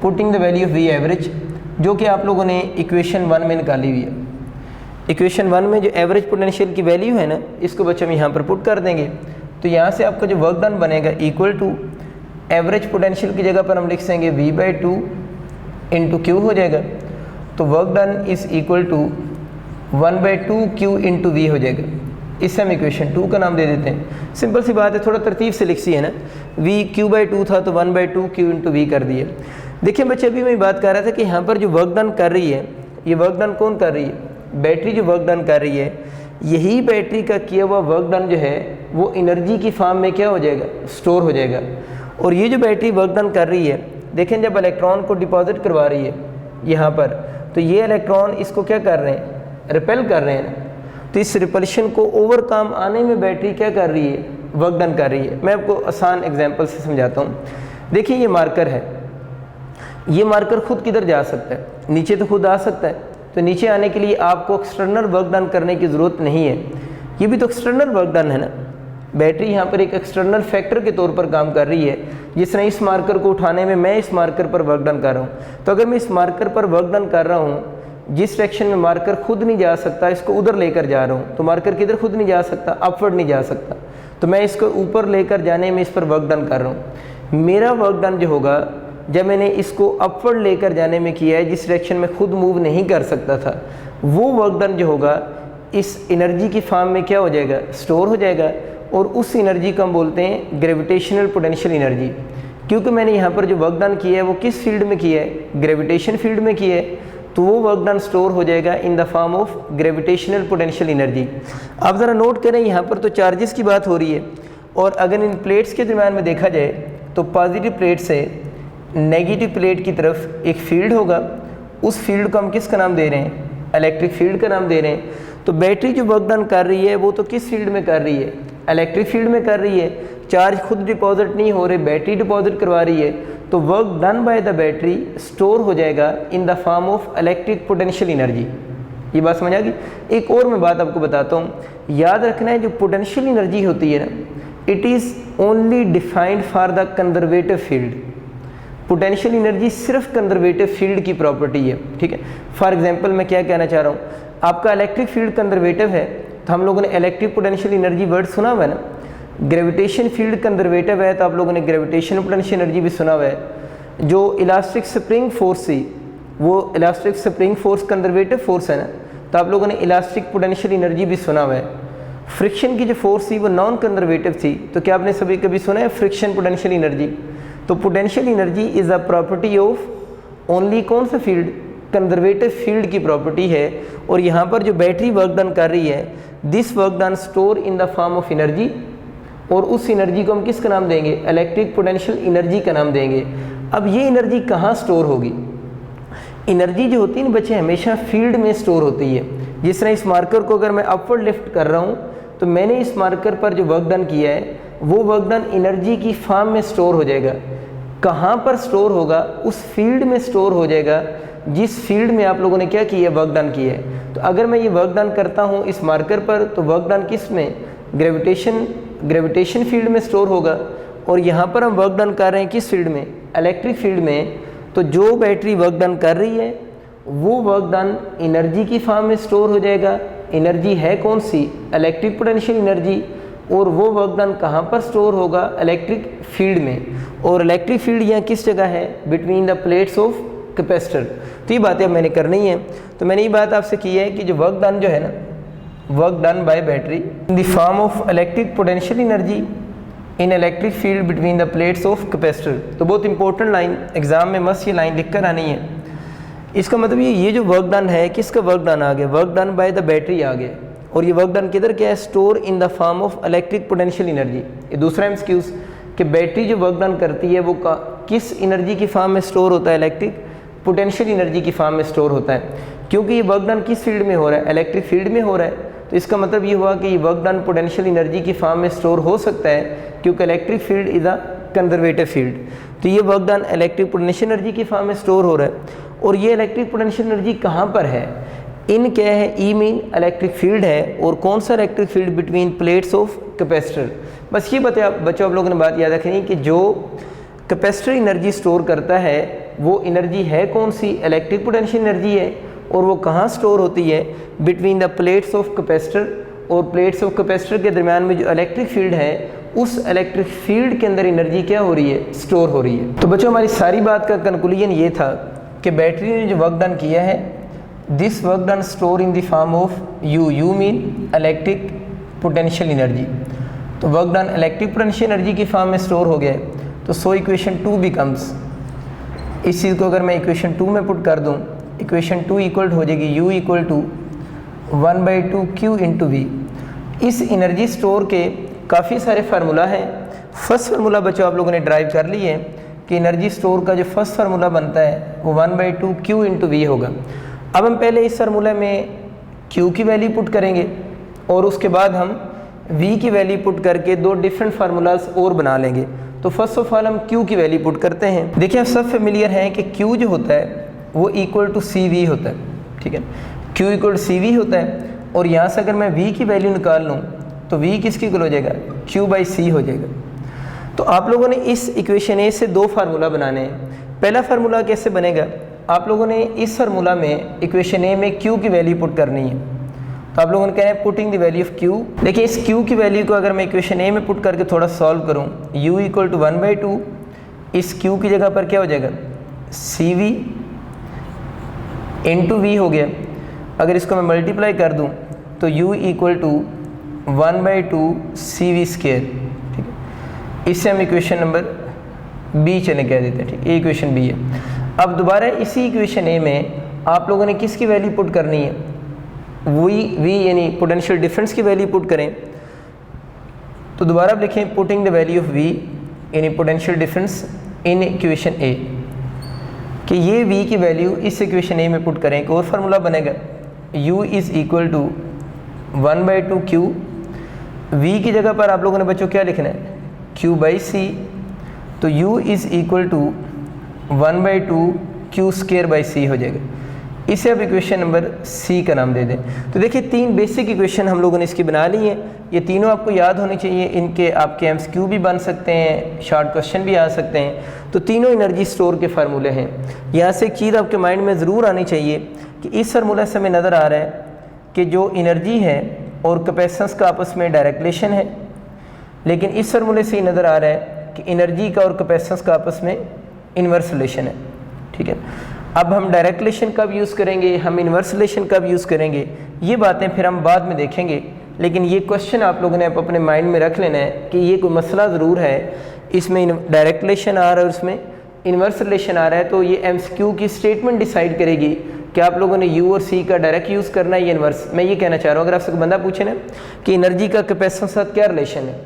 putting the value of V average, जो कि आप लोगों ने इक्वेशन 1 में निकाली हुई है। इक्वेशन 1 में जो एवरेज पोटेंशियल की वैल्यू है ना, इसको बच्चों हम यहाँ पर पुट कर देंगे। तो यहाँ से आपका जो वर्क डन बनेगा इक्वल टू एवरेज पोटेंशियल की जगह पर हम लिख देंगे V/2 इंटू क्यू हो जाएगा। तो work done is equal to 1/2 Q into V हो जाएगा। इससे हम इक्वेशन 2 का नाम दे देते हैं। सिंपल सी बात है, थोड़ा तरतीब से लिखी है ना। v Q/2 था तो 1/2 Q इंटू वी कर दिए। देखिए बच्चे, अभी मैं बात कर रहा था कि यहाँ पर जो वर्क डन कर रही है, ये वर्क डन कौन कर रही है? बैटरी जो वर्क डन कर रही है, यही बैटरी का किया हुआ वर्क डन जो है वो एनर्जी की फॉर्म में क्या हो जाएगा? स्टोर हो जाएगा। और ये जो बैटरी वर्क डन कर रही है, देखें जब इलेक्ट्रॉन को डिपॉजिट करवा रही है यहाँ पर, तो ये इलेक्ट्रॉन इसको क्या कर रहे हैं? रिपेल कर रहे हैं। तो इस रिपल्शन को ओवरकम आने में बैटरी क्या कर रही है? वर्क डन कर रही है। मैं आपको आसान एग्जांपल से समझाता हूँ। देखिए ये मार्कर है, ये मार्कर खुद किधर जा सकता है? नीचे तो खुद आ सकता है। तो नीचे आने के लिए आपको एक्सटर्नल वर्क डन करने की ज़रूरत नहीं है। ये भी तो एक्सटर्नल वर्क डन है ना। बैटरी यहाँ पर एक एक्सटर्नल फैक्टर के तौर पर काम कर रही है। जिस तरह इस मार्कर को उठाने में मैं इस मार्कर पर वर्क डन कर रहा हूँ, तो अगर मैं इस मार्कर पर वर्क डन कर रहा हूँ, जिस डायरेक्शन में मार्कर खुद नहीं जा सकता, इसको उधर लेकर जा रहा हूँ, तो मार्कर किधर खुद नहीं जा सकता? अपवर्ड नहीं जा सकता। तो मैं इसको ऊपर लेकर जाने में इस पर वर्क डन कर रहा हूँ। मेरा वर्क डन जो होगा, जब मैंने इसको अपवर्ड लेकर जाने में किया है, जिस डायरेक्शन में खुद मूव नहीं कर सकता था, वो वर्क डन जो होगा इस एनर्जी की फॉर्म में क्या हो जाएगा? स्टोर हो जाएगा। और उस एनर्जी को हम बोलते हैं ग्रेविटेशनल पोटेंशियल एनर्जी। क्योंकि मैंने यहाँ पर जो वर्क डन किया है वो किस फील्ड में किया है? ग्रेविटेशन फील्ड में किया है। तो वो वर्क डन स्टोर हो जाएगा इन the form of gravitational potential energy. आप ज़रा नोट करें, यहाँ पर तो चार्जेस की बात हो रही है, और अगर इन प्लेट्स के दरम्यान में देखा जाए तो पॉजिटिव प्लेट से नेगेटिव प्लेट की तरफ एक फील्ड होगा। उस फील्ड को हम किसका नाम दे रहे हैं? इलेक्ट्रिक फील्ड का नाम दे रहे हैं। तो बैटरी जो वर्क डन कर रही है वो तो किस फील्ड में कर रही है? इलेक्ट्रिक फील्ड में कर रही है। चार्ज खुद डिपॉजिट नहीं हो रहे, बैटरी डिपॉजिट करवा रही है। तो work done by the battery store हो जाएगा इन the form of electric potential energy. ये बात समझ आ गई। एक और मैं बात आपको बताता हूँ, याद रखना है जो पोटेंशियल एनर्जी होती है ना, it is only defined for the conservative field. Potential energy सिर्फ कंजर्वेटिव फील्ड की प्रॉपर्टी है। ठीक है। फॉर एग्जांपल मैं क्या कहना चाह रहा हूँ, आपका इलेक्ट्रिक फील्ड कंजर्वेटिव है, तो हम लोगों ने इलेक्ट्रिक पोटेंशियल एनर्जी वर्ड सुना हुआ है ना। ग्रेविटेशन फील्ड कंजर्वेटिव है, तो आप लोगों ने ग्रेविटेशनल पोटेंशियल एनर्जी भी सुना हुआ है। जो इलास्टिक स्प्रिंग फोर्स थी, वो elastic spring force conservative force है ना, तो आप लोगों ने इलास्टिक पोटेंशियल एनर्जी भी सुना हुआ है। फ्रिक्शन की जो फोर्स थी वो नॉन कंजर्वेटिव थी, तो क्या आपने सभी कभी सुना है फ्रिक्शन पोटेंशियल एनर्जी? तो potential energy is a property of only कौन सा फील्ड? कंजर्वेटिव फील्ड की प्रॉपर्टी है। और यहाँ पर जो बैटरी वर्क डन कर रही है, this work done store in the form of energy, और उस एनर्जी को हम किसका नाम देंगे? इलेक्ट्रिक पोटेंशियल एनर्जी का नाम देंगे। अब ये एनर्जी कहाँ स्टोर होगी? एनर्जी जो होती है ना बच्चे, हमेशा फील्ड में स्टोर होती है। जिस तरह इस मार्कर को अगर मैं अपवर्ड लिफ्ट कर रहा हूँ, तो मैंने इस मार्कर पर जो वर्क डन किया है वो वर्क डन एनर्जी की फॉर्म में स्टोर हो जाएगा। कहाँ पर स्टोर होगा? उस फील्ड में स्टोर हो जाएगा जिस फील्ड में आप लोगों ने क्या किया है? वर्क डन किया है। तो अगर मैं ये वर्क डन करता हूँ इस मार्कर पर, तो वर्क डन किस में? ग्रेविटेशन फील्ड में स्टोर होगा। और यहाँ पर हम वर्क डन कर रहे हैं किस फील्ड में, इलेक्ट्रिक फील्ड में। तो जो बैटरी वर्क डन कर रही है वो वर्क डन एनर्जी की फॉर्म में स्टोर हो जाएगा। एनर्जी है कौन सी, इलेक्ट्रिक पोटेंशियल एनर्जी, और वो वर्क डन कहाँ पर स्टोर होगा, इलेक्ट्रिक फील्ड में। और इलेक्ट्रिक फील्ड यहाँ किस जगह है, between the plates of capacitor. तो ये बातें अब मैंने करनी है। तो मैंने ये बात आपसे की है कि जो वर्क डन जो है ना, work done bye battery in the form of electric potential energy in electric field between the plates of capacitor. तो बहुत इंपॉर्टेंट लाइन, एग्जाम में मस्त ये लाइन लिख कर आनी है। इसका मतलब ये जो वर्क डन है, किसका वर्क डन आ गया, work done by the battery आ गया। और ये वर्क डन किधर क्या है, store in the form of electric potential energy. ये दूसरा एमसीक्यूज कि बैटरी जो वर्क डन करती है वो किस एनर्जी की फॉर्म में स्टोर होता है, इलेक्ट्रिक पोटेंशियल एनर्जी की फॉर्म में स्टोर होता है। क्योंकि ये वर्क डन किस फील्ड में हो रहा है, इलेक्ट्रिक फील्ड में हो रहा है। तो इसका मतलब ये हुआ कि ये वर्क डन पोटेंशियल एनर्जी की फॉर्म में स्टोर हो सकता है, क्योंकि electric field is a conservative field. तो ये work done electric potential energy की फॉर्म में स्टोर हो रहा है। और ये इलेक्ट्रिक पोटेंशियल एनर्जी कहाँ पर है, इन क्या है, ई मीन इलेक्ट्रिक फील्ड है। और कौन सा electric field, between plates of capacitor. बस ये बच्चों आप लोगों ने बात याद रखनी कि जो कैपेसिटर एनर्जी स्टोर करता है वो एनर्जी है कौन सी, इलेक्ट्रिक पोटेंशियल एनर्जी है। और वो कहाँ स्टोर होती है, between the plates of capacitor. और प्लेट्स ऑफ कैपेसिटर के दरमियान में जो इलेक्ट्रिक फील्ड है, उस इलेक्ट्रिक फील्ड के अंदर एनर्जी क्या हो रही है, स्टोर हो रही है। तो बच्चों हमारी सारी बात का कंक्लूजन ये था कि बैटरी ने जो वर्क डन किया है, this work done store in the form of you mean electric potential energy. तो work done electric potential energy की फॉर्म में स्टोर हो गया है। तो सो इक्वेशन 2 बिकम्स, इस चीज़ को अगर मैं इक्वेशन 2 में पुट कर दूं, इक्वेशन 2 इक्वल हो जाएगी u equal to 1/2 q into V. इस एनर्जी स्टोर के काफ़ी सारे फार्मूला हैं। फर्स्ट फार्मूला बच्चों आप लोगों ने ड्राइव कर ली है कि एनर्जी स्टोर का जो फर्स्ट फार्मूला बनता है वो 1/2 q इंटू वी होगा। अब हम पहले इस फार्मूला में q की वैल्यू पुट करेंगे और उसके बाद हम v की वैल्यू पुट करके दो डिफरेंट फार्मूलाज और बना लेंगे। तो फर्स्ट ऑफ ऑल हम q की वैल्यू पुट करते हैं। देखिए आप सब फेमिलियर हैं कि q जो होता है वो इक्वल टू सी वी होता है, ठीक है। q equal to C V होता है। और यहाँ से अगर मैं v की वैल्यू निकाल लूँ तो v किसकी इक्वल हो जाएगा, q/c हो जाएगा। तो आप लोगों ने इस इक्वेशन ए से दो फार्मूला बनाने हैं। पहला फार्मूला कैसे बनेगा, आप लोगों ने इस फार्मूला में इक्वेशन ए में q की वैल्यू पुट करनी है। तो आप लोगों ने कहना है putting the value of q। देखिए इस q की वैल्यू को अगर मैं इक्वेशन ए में पुट करके थोड़ा सॉल्व करूँ, u इक्वल टू 1/2, इस q की जगह पर क्या हो जाएगा, सी वी इंटू वी हो गया। अगर इसको मैं मल्टीप्लाई कर दूं तो u equal to 1/2 C V square, ठीक है। इससे हम इक्वेशन नंबर बी चले कह देते हैं, ठीक है, ये इक्वेशन बी है। अब दोबारा इसी इक्वेशन ए में आप लोगों ने किसकी वैल्यू पुट करनी है, वी यानी पोटेंशियल डिफरेंस की वैल्यू पुट करें। तो दोबारा आप लिखें putting the value of V यानी potential difference in equation A, कि ये v की वैल्यू इस इक्वेशन ए में पुट करें। एक और फार्मूला बनेगा u is equal to 1/2 q। v की जगह पर आप लोगों ने बच्चों क्या लिखना है, q/c। तो u is equal to 1/2 q square by C हो जाएगा। इसे अब इक्वेशन नंबर सी का नाम दे दें। तो देखिए तीन बेसिक इक्वेशन हम लोगों ने इसकी बना ली है। ये तीनों आपको याद होनी चाहिए, इनके आपके एमसीक्यू भी बन सकते हैं, शॉर्ट क्वेश्चन भी आ सकते हैं। तो तीनों एनर्जी स्टोर के फार्मूले हैं। यहाँ से एक चीज़ आपके माइंड में ज़रूर आनी चाहिए कि इस फार्मूला से हमें नज़र आ रहा है कि जो एनर्जी है और कैपेसिटेंस का आपस में डायरेक्ट रिलेशन है, लेकिन इस फार्मूले से ही नज़र आ रहा है कि एनर्जी का और कैपेसिटेंस का आपस में इन्वर्स रिलेशन है, ठीक है। अब हम डायरेक्ट रिलेशन कब यूज़ करेंगे, हम इन्वर्स रिलेशन कब यूज़ करेंगे, ये बातें फिर हम बाद में देखेंगे। लेकिन ये क्वेश्चन आप लोगों ने अपने माइंड में रख लेना है कि ये कोई मसला ज़रूर है, इसमें डायरेक्ट रिलेशन आ रहा है और इसमें इन्वर्स रिलेशन आ रहा है। तो ये एमसीक्यू की स्टेटमेंट डिसाइड करेगी कि आप लोगों ने यू और सी का डायरेक्ट यूज़ करना है या इन्वर्स। मैं ये कहना चाह रहा हूँ, अगर आपसे बंदा पूछे ना कि एनर्जी का कैपेसिटेंस साथ क्या रिलेशन है,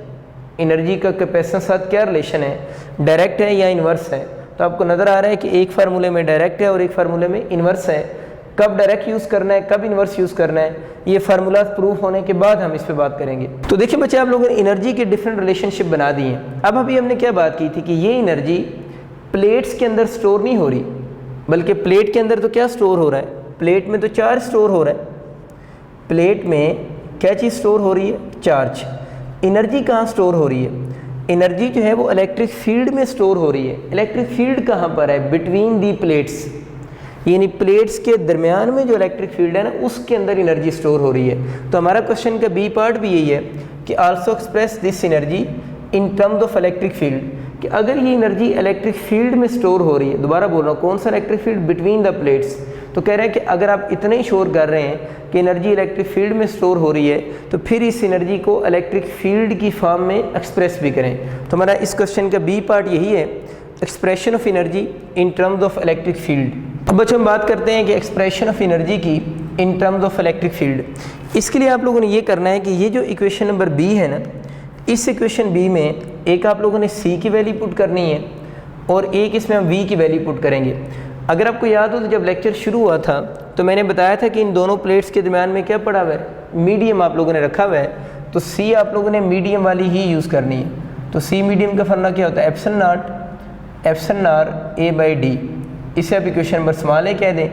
एनर्जी का कैपेसिटेंस साथ क्या रिलेशन है, डायरेक्ट है या इन्वर्स है, तो आपको नज़र आ रहा है कि एक फार्मूले में डायरेक्ट है और एक फार्मूले में इन्वर्स है। कब डायरेक्ट यूज़ करना है, कब इन्वर्स यूज़ करना है, ये फार्मूला प्रूफ होने के बाद हम इस पे बात करेंगे। तो देखिए बच्चे, आप लोगों ने एनर्जी के डिफरेंट रिलेशनशिप बना दिए हैं। अब अभी हमने क्या बात की थी कि ये एनर्जी प्लेट्स के अंदर स्टोर नहीं हो रही, बल्कि प्लेट के अंदर तो क्या स्टोर हो रहा है, प्लेट में तो चार्ज स्टोर हो रहा है। प्लेट में क्या चीज़ स्टोर हो रही है, चार्ज। एनर्जी कहाँ स्टोर हो रही है, एनर्जी जो है वो इलेक्ट्रिक फील्ड में स्टोर हो रही है। इलेक्ट्रिक फील्ड कहाँ पर है? बिटवीन दी प्लेट्स, यानी प्लेट्स के दरमियान में जो इलेक्ट्रिक फील्ड है ना, उसके अंदर एनर्जी स्टोर हो रही है। तो हमारा क्वेश्चन का बी पार्ट भी यही है कि also express this energy in terms of electric field, कि अगर ये एनर्जी इलेक्ट्रिक फील्ड में स्टोर हो रही है, दोबारा बोल रहा हूँ, कौन सा electric field? Between the plates. तो कह रहे हैं कि अगर आप इतने ही शोर कर रहे हैं कि एनर्जी इलेक्ट्रिक फील्ड में स्टोर हो रही है, तो फिर इस एनर्जी को इलेक्ट्रिक फील्ड की फॉर्म में एक्सप्रेस भी करें। तो हमारा इस क्वेश्चन का बी पार्ट यही है, expression of energy in terms of electric field. अब बच्चों हम बात करते हैं कि एक्सप्रेशन ऑफ एनर्जी की in terms of electric field. इसके लिए आप लोगों ने ये करना है कि ये जो इक्वेशन नंबर बी है ना, इस इक्वेशन बी में एक आप लोगों ने सी की वैल्यू पुट करनी है और एक इसमें हम वी की वैल्यू पुट करेंगे। अगर आपको याद हो तो जब लेक्चर शुरू हुआ था तो मैंने बताया था कि इन दोनों प्लेट्स के दरमियान में क्या पड़ा हुआ है? मीडियम आप लोगों ने रखा हुआ है। तो सी आप लोगों ने मीडियम वाली ही यूज़ करनी है। तो सी मीडियम का फॉर्मूला क्या होता है? Epsilon naught epsilon R A by D. इसे आप इक्वेशन नंबर स्मॉल ए कह दें।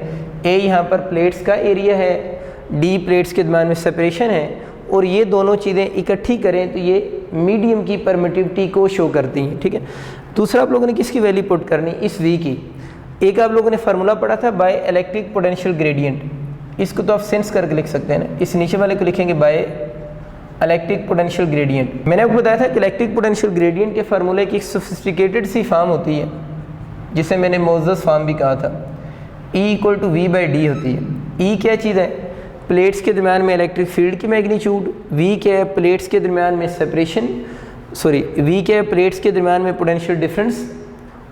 ए यहाँ पर प्लेट्स का एरिया है, डी प्लेट्स के दरमियान में सेपरेशन है, और ये दोनों चीज़ें इकट्ठी करें तो ये मीडियम की परमिटिविटी को शो करती हैं। ठीक है। दूसरा आप लोगों ने किसकी वैल्यू पुट करनी? इस वी की। एक आप लोगों ने फार्मूला पढ़ा था बाय इलेक्ट्रिक पोटेंशियल ग्रेडियंट, इसको तो आप सेंस करके लिख सकते हैं ना। इस नीचे वाले को लिखेंगे बाय इलेक्ट्रिक पोटेंशियल ग्रेडियंट। मैंने आपको बताया था कि इलेक्ट्रिक पोटेंशियल ग्रेडियंट के फार्मूले की एक सोफिस्टिकेटेड सी फॉर्म होती है, जिसे मैंने मोजेस फॉर्म भी कहा था। E equal to V by D होती है। E क्या चीज़ है? प्लेट्स के दरमियान में इलेक्ट्रिक फील्ड की मैग्नीट्यूड। V क्या है? प्लेट्स के दरमियान में सेपरेशन, V क्या है? प्लेट्स के दरमियान में पोटेंशियल डिफरेंस।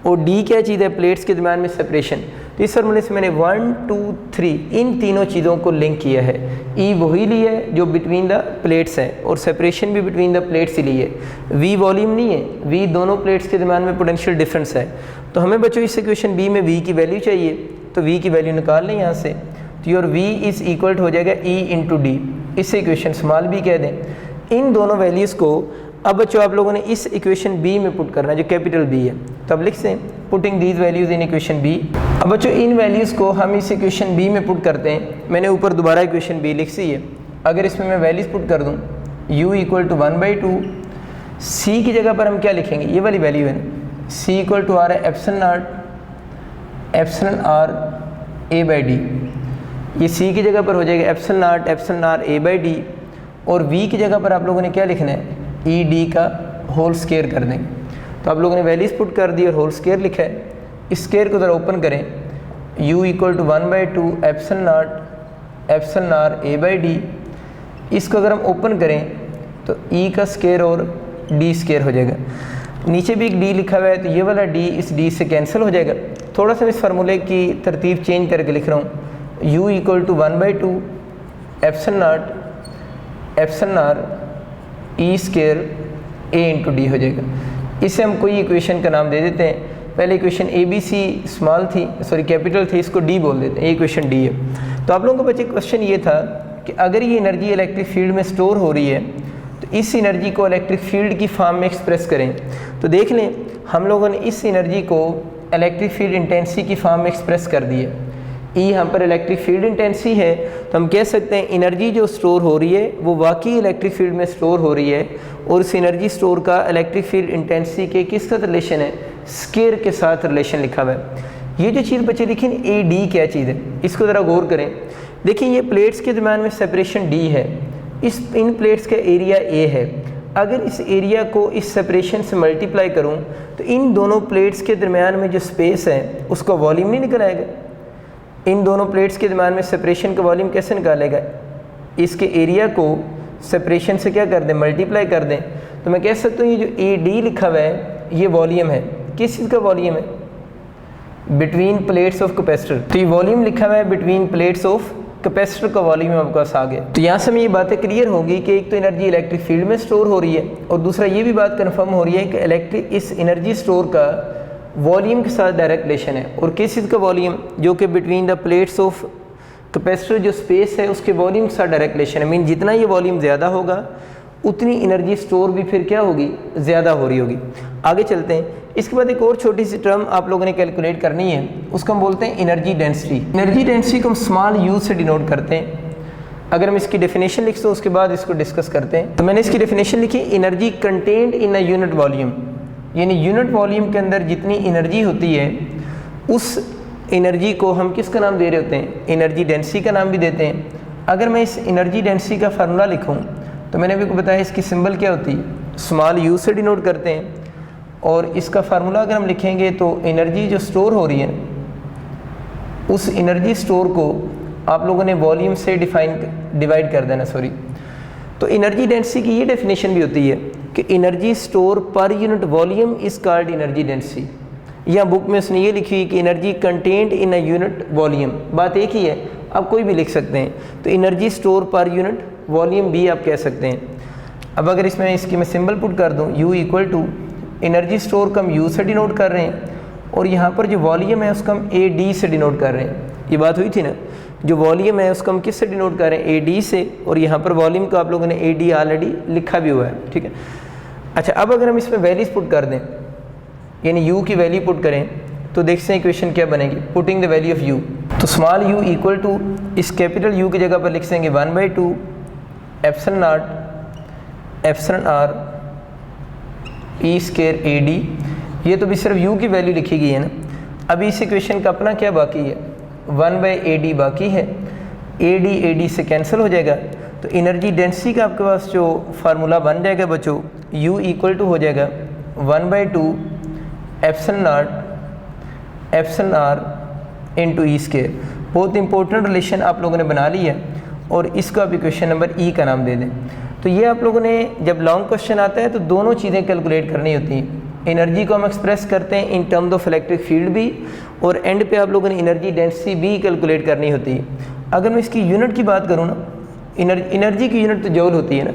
और D क्या चीज़ है? प्लेट्स के दरमियान में सेपरेशन। तो इस फार्मूले से मैंने 1 2 3 इन तीनों चीज़ों को लिंक किया है। E वही ली है जो बिटवीन द प्लेट्स है, और सेपरेशन भी बिटवीन द प्लेट्स ही ली है। V वॉल्यूम नहीं है, V दोनों प्लेट्स के दरमियान में पोटेंशियल डिफरेंस है। तो हमें बच्चों इस इक्वेशन B में V की वैल्यू चाहिए, तो V की वैल्यू निकाल लें यहाँ से। तो योर V इज़ इक्वल हो जाएगा E इंटू डी। इसे इक्वेशन स्मॉल b कह दें। इन दोनों वैल्यूज़ को अब बच्चों आप लोगों ने इस इक्वेशन B में पुट करना है, जो कैपिटल B है। तो अब लिख सें putting these values in equation B। अब बच्चों इन वैल्यूज़ को हम इस इक्वेशन B में पुट करते हैं। मैंने ऊपर दोबारा इक्वेशन B लिख सी है। अगर इसमें मैं वैल्यूज़ पुट कर दूँ, u इक्वल टू 1/2, C की जगह पर हम क्या लिखेंगे? ये वाली वैल्यू है ना, C इक्वल टू आ रहा है epsilon naught epsilon R A by D. ये C की जगह पर हो जाएगा epsilon naught epsilon R A by D, और V की जगह पर आप लोगों ने क्या लिखना है? ई डी का होल स्केयर कर देंगे। तो आप लोगों ने वैल्यूज़ पुट कर दी और होल स्केयर लिखा है। इस स्केयर को ज़रा ओपन करें, u equal to 1/2 epsilon naught epsilon R A by D. इसको अगर हम ओपन करें तो E का स्केयर और D स्केयर हो जाएगा। नीचे भी एक D लिखा हुआ है, तो ये वाला D इस D से कैंसिल हो जाएगा। थोड़ा सा इस फार्मूले की तरतीब चेंज करके लिख रहा हूँ, u equal to 1/2 epsilon naught epsilon R E square A into D हो जाएगा। इसे हम कोई इक्वेशन का नाम दे देते हैं। पहले equation A B C small थी, सॉरी कैपिटल थी, इसको डी बोल देते हैं। ये इक्वेशन डी है। तो आप लोगों को बच्चे क्वेश्चन ये था कि अगर ये एनर्जी इलेक्ट्रिक फील्ड में स्टोर हो रही है तो इस एनर्जी को इलेक्ट्रिक फील्ड की फॉर्म में एक्सप्रेस करें। तो देख लें हम लोगों ने इस एनर्जी को इलेक्ट्रिक फील्ड इंटेंसिटी की फॉर्म में एक्सप्रेस कर दी है। E यहाँ पर इलेक्ट्रिक फील्ड इंटेंसिटी है, तो हम कह सकते हैं एनर्जी जो स्टोर हो रही है वो वाकई इलेक्ट्रिक फील्ड में स्टोर हो रही है, और उस एनर्जी स्टोर का इलेक्ट्रिक फील्ड इंटेंसिटी के किस साथ रिलेशन है? स्केयर के साथ रिलेशन लिखा हुआ है। ये जो चीज़ बच्चे देखिए ए डी क्या चीज़ है, इसको ज़रा गौर करें। देखिए ये प्लेट्स के दरमियान में सेपरेशन D है, इन प्लेट्स का एरिया A है। अगर इस एरिया को इस सेपरेशन से मल्टीप्लाई करूँ तो इन दोनों प्लेट्स के दरमियान में जो स्पेस है उसका वॉल्यूम नहीं निकल आएगा। इन दोनों प्लेट्स के दरमियान में सेपरेशन का वॉल्यूम कैसे निकालेगा? इसके एरिया को सेपरेशन से क्या कर दें? मल्टीप्लाई कर दें। तो मैं कह सकता हूँ ये जो ए डी लिखा हुआ है ये वॉल्यूम है। किस चीज़ का वॉल्यूम है? Between plates of capacitor. तो ये वॉल्यूम लिखा हुआ है बिटवीन प्लेट्स ऑफ कैपेसिटर का वॉल्यूम आपके पास आ गया। तो यहाँ से हमें ये बातें क्लियर होगी कि एक तो एनर्जी इलेक्ट्रिक फील्ड में स्टोर हो रही है, और दूसरा ये भी बात कन्फर्म हो रही है कि इलेक्ट्रिक इस एनर्जी स्टोर का वॉल्यूम के साथ डायरेक्ट रिलेशन है। और किस चीज़ का वॉल्यूम? जो कि between the plates of capacitor जो स्पेस है उसके वॉल्यूम के साथ डायरेक्ट रिलेशन है। मीन जितना ये वॉल्यूम ज़्यादा होगा उतनी एनर्जी स्टोर भी फिर क्या होगी? ज़्यादा हो रही होगी। आगे चलते हैं। इसके बाद एक और छोटी सी टर्म आप लोगों ने कैलकुलेट करनी है, उसको हम बोलते हैं एनर्जी डेंसिटी। एनर्जी डेंसिटी को हम स्मॉल u से डिनोट करते हैं। अगर हम इसकी डेफिनेशन लिखते हैं उसके बाद इसको डिस्कस करते हैं। तो मैंने इसकी डेफिनेशन लिखी, energy content in a unit volume, यानी यूनिट वॉल्यूम के अंदर जितनी एनर्जी होती है उस एनर्जी को हम किसका नाम दे रहे होते हैं, एनर्जी डेंसिटी का नाम भी देते हैं। अगर मैं इस एनर्जी डेंसिटी का फार्मूला लिखूं तो मैंने अभी को बताया इसकी सिंबल क्या होती है, स्मॉल यू से डिनोट करते हैं। और इसका फार्मूला अगर हम लिखेंगे तो एनर्जी जो स्टोर हो रही है उस एनर्जी स्टोर को आप लोगों ने वॉल्यूम से डिवाइड कर देना, तो एनर्जी डेंसिटी की ये डेफिनेशन भी होती है कि energy store per unit volume is called energy density. या बुक में उसने ये लिखी हुई कि energy content in a unit volume, बात एक ही है, आप कोई भी लिख सकते हैं। तो energy store per unit volume भी आप कह सकते हैं। अब अगर इसमें इसकी मैं सिंबल पुट कर दूं, U equal to energy store को हम U से डिनोट कर रहे हैं और यहाँ पर जो वॉल्यूम है उसको हम AD से डिनोट कर रहे हैं। ये बात हुई थी ना, जो वॉल्यूम है उसको हम किस से डिनोट कर रहे हैं, AD से, और यहाँ पर वॉल्यूम को आप लोगों ने AD ऑलरेडी लिखा भी हुआ है, ठीक है। अच्छा, अब अगर हम इसमें वैल्यूज पुट कर दें, यानी U की वैल्यू पुट करें, तो देखते हैं इक्वेशन क्या बनेगी। Putting the value of U, तो स्मॉल u इक्वल टू इस कैपिटल U की जगह पर लिख देंगे 1/2 epsilon naught epsilon r E square AD। ये तो भी सिर्फ U की वैल्यू लिखी गई है ना। अभी इस इक्वेशन का अपना क्या बाकी है, 1/AD बाकी है, AD से कैंसिल हो जाएगा। तो एनर्जी डेंसिटी का आपके पास जो फार्मूला बन जाएगा बच्चों, U इक्वल टू हो जाएगा 1/2 epsilon naught epsilon r into E square. बहुत इंपॉर्टेंट रिलेशन आप लोगों ने बना ली है और इसको आप इक्वेशन नंबर E का नाम दे दें। तो ये आप लोगों ने जब लॉन्ग क्वेश्चन आता है तो दोनों चीज़ें कैलकुलेट करनी होती हैं। एनर्जी को हम एक्सप्रेस करते हैं in terms of electric field भी, और एंड पे आप लोगों ने एनर्जी डेंसिटी भी कैलकुलेट करनी होती है। अगर मैं इसकी यूनिट की बात करूँ ना, एनर्जी की यूनिट तो जूल होती है ना,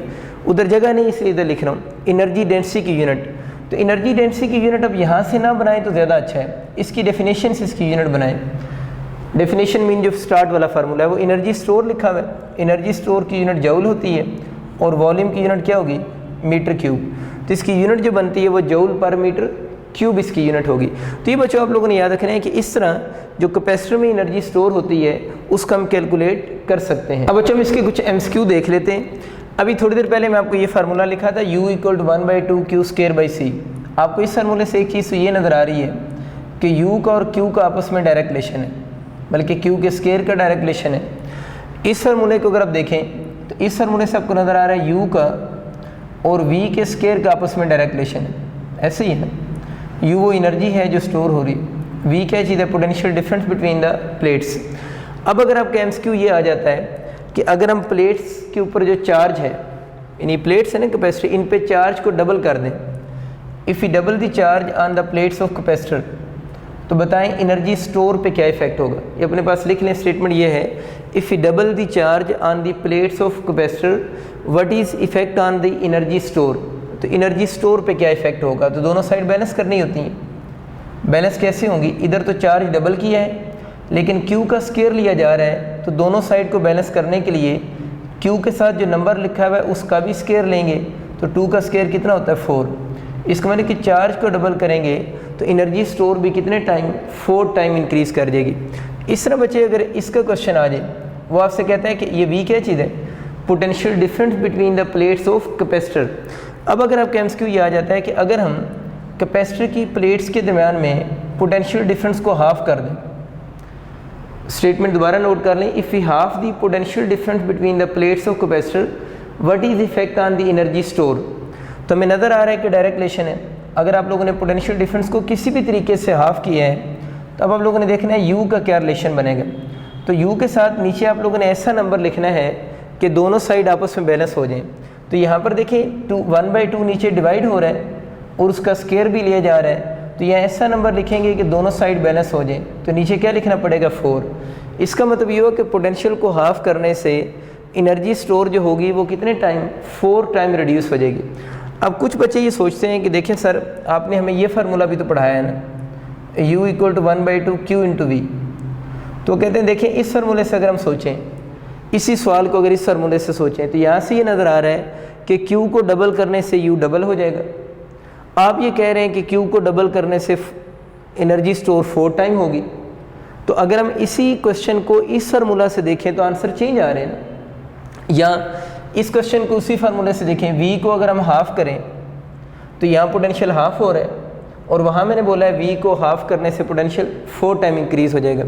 उधर जगह नहीं इसलिए इधर लिख रहा हूँ एनर्जी डेंसिटी की यूनिट। तो एनर्जी डेंसिटी की यूनिट अब यहाँ से ना बनाएं तो ज़्यादा अच्छा है, इसकी डेफिनेशन से इसकी यूनिट बनाएं। डेफिनेशन मीन जो स्टार्ट वाला फार्मूला है वो एनर्जी स्टोर लिखा हुआ है, एनर्जी स्टोर की यूनिट जूल होती है और वॉल्यूम की यूनिट क्या होगी, मीटर क्यूब। तो इसकी यूनिट जो बनती है वो जूल पर मीटर क्यूब इसकी यूनिट होगी। तो ये बच्चों आप लोगों ने याद रखना है कि इस तरह जो कैपेसिटर में एनर्जी स्टोर होती है उसका हम कैलकुलेट कर सकते हैं। अब बच्चों हम इसके कुछ MCQ देख लेते हैं। अभी थोड़ी देर पहले मैं आपको ये फार्मूला लिखा था, U इक्वल टू 1/2 Q²/C। आपको इस फार्मूले से एक चीज़ तो ये नज़र आ रही है कि U का और Q का आपस में डायरेक्ट रिलेशन है, बल्कि Q के स्क्वायर का डायरेक्ट रिलेशन है। इस फार्मूले को अगर आप देखें तो इस फार्मूले से आपको नज़र आ रहा है U का और V के स्क्वायर का आपस में डायरेक्ट रिलेशन है, ऐसे ही है। U वो एनर्जी है जो स्टोर हो रही, V क्या चीज़ है, potential difference between the plates. अब अगर आपका MCQ ये आ जाता है कि अगर हम प्लेट्स के ऊपर जो चार्ज है, यानी प्लेट्स है ना कैपेसिटर, इन पे चार्ज को डबल कर दें, if U double the charge on the plates of capacitor, तो बताएं एनर्जी स्टोर पे क्या इफेक्ट होगा। ये अपने पास लिख लें, स्टेटमेंट ये है, if U double the charge on the plates of capacitor what is effect on the energy store. तो एनर्जी स्टोर पे क्या इफेक्ट होगा, तो दोनों साइड बैलेंस करनी होती हैं। बैलेंस कैसे होंगी, इधर तो चार्ज डबल किया है लेकिन Q का स्क्वायर लिया जा रहा है, तो दोनों साइड को बैलेंस करने के लिए Q के साथ जो नंबर लिखा हुआ है उसका भी स्क्वायर लेंगे, तो 2 का स्क्वायर कितना होता है 4। इसका मतलब कि चार्ज को डबल करेंगे तो एनर्जी स्टोर भी कितने टाइम, 4 टाइम इंक्रीज कर जाएगी। इस तरह बच्चे अगर इसका क्वेश्चन आ जाए, वो आपसे कहता है कि ये V क्या चीज़ है, potential difference between the plates of capacitor. अब अगर आपका MCQ ये आ जाता है कि अगर हम कैपेसिटर की प्लेट्स के दरम्यान में पोटेंशियल डिफरेंस को हाफ कर दें, स्टेटमेंट दोबारा नोट कर लें, if we half the potential difference between the plates of capacitor what is effect on the energy store. तो हमें नज़र आ रहा है कि डायरेक्ट रिलेशन है। अगर आप लोगों ने पोटेंशियल डिफरेंस को किसी भी तरीके से हाफ किया है तो अब आप लोगों ने देखना है U का क्या रिलेशन बनेगा। तो U के साथ नीचे आप लोगों ने ऐसा नंबर लिखना है कि दोनों साइड आपस में बैलेंस हो जाएं। तो यहाँ पर देखिए 1/2 नीचे डिवाइड हो रहा है और उसका स्क्वायर भी लिया जा रहा है, तो यहाँ ऐसा नंबर लिखेंगे कि दोनों साइड बैलेंस हो जाए। तो नीचे क्या लिखना पड़ेगा 4। इसका मतलब ये हो कि पोटेंशियल को हाफ करने से एनर्जी स्टोर जो होगी वो कितने टाइम, 4 टाइम रिड्यूस हो जाएगी। अब कुछ बच्चे ये सोचते हैं कि देखें सर आपने हमें ये फार्मूला भी तो पढ़ाया है ना, U इक्वल टू 1/2 Q/V। तो कहते हैं देखें इस फार्मूले से अगर हम सोचें, इसी सवाल को अगर इस फार्मूले से सोचें तो यहाँ से ये नज़र आ रहा है कि Q को डबल करने से U डबल हो जाएगा। आप ये कह रहे हैं कि Q को डबल करने से एनर्जी स्टोर 4 टाइम होगी। तो अगर हम इसी क्वेश्चन को इस फार्मूला से देखें तो आंसर चेंज आ रहे हैं ना, या इस क्वेश्चन को उसी फार्मूले से देखें, v को अगर हम हाफ करें तो यहाँ पोटेंशियल हाफ हो रहा है और वहाँ मैंने बोला है v को हाफ करने से पोटेंशियल 4 टाइम इंक्रीज हो जाएगा।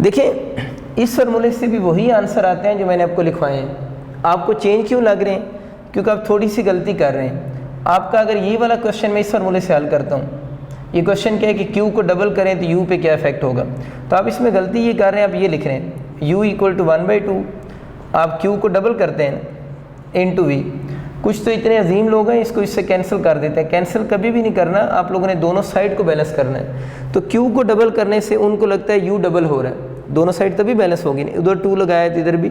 देखिए इस फार्मूले से भी वही आंसर आते हैं जो मैंने आपको लिखवाए हैं। आपको चेंज क्यों लग रहे हैं? क्योंकि आप थोड़ी सी गलती कर रहे हैं। आपका अगर ये वाला क्वेश्चन मैं इस फार्मूले से हल करता हूँ, ये क्वेश्चन क्या है कि q को डबल करें तो u पे क्या इफेक्ट होगा, तो आप इसमें गलती ये कर रहे हैं, आप ये लिख रहे हैं u इक्वल टू 1/2, आप q को डबल करते हैं इंटू v। कुछ तो इतने अजीम लोग हैं इसको इससे कैंसिल कर देते हैं। कैंसिल कभी भी नहीं करना, आप लोगों ने दोनों साइड को बैलेंस करना है। तो q को डबल करने से उनको लगता है u डबल हो रहा है, दोनों साइड तभी बैलेंस होगी नहीं। उधर 2 लगाया तो इधर भी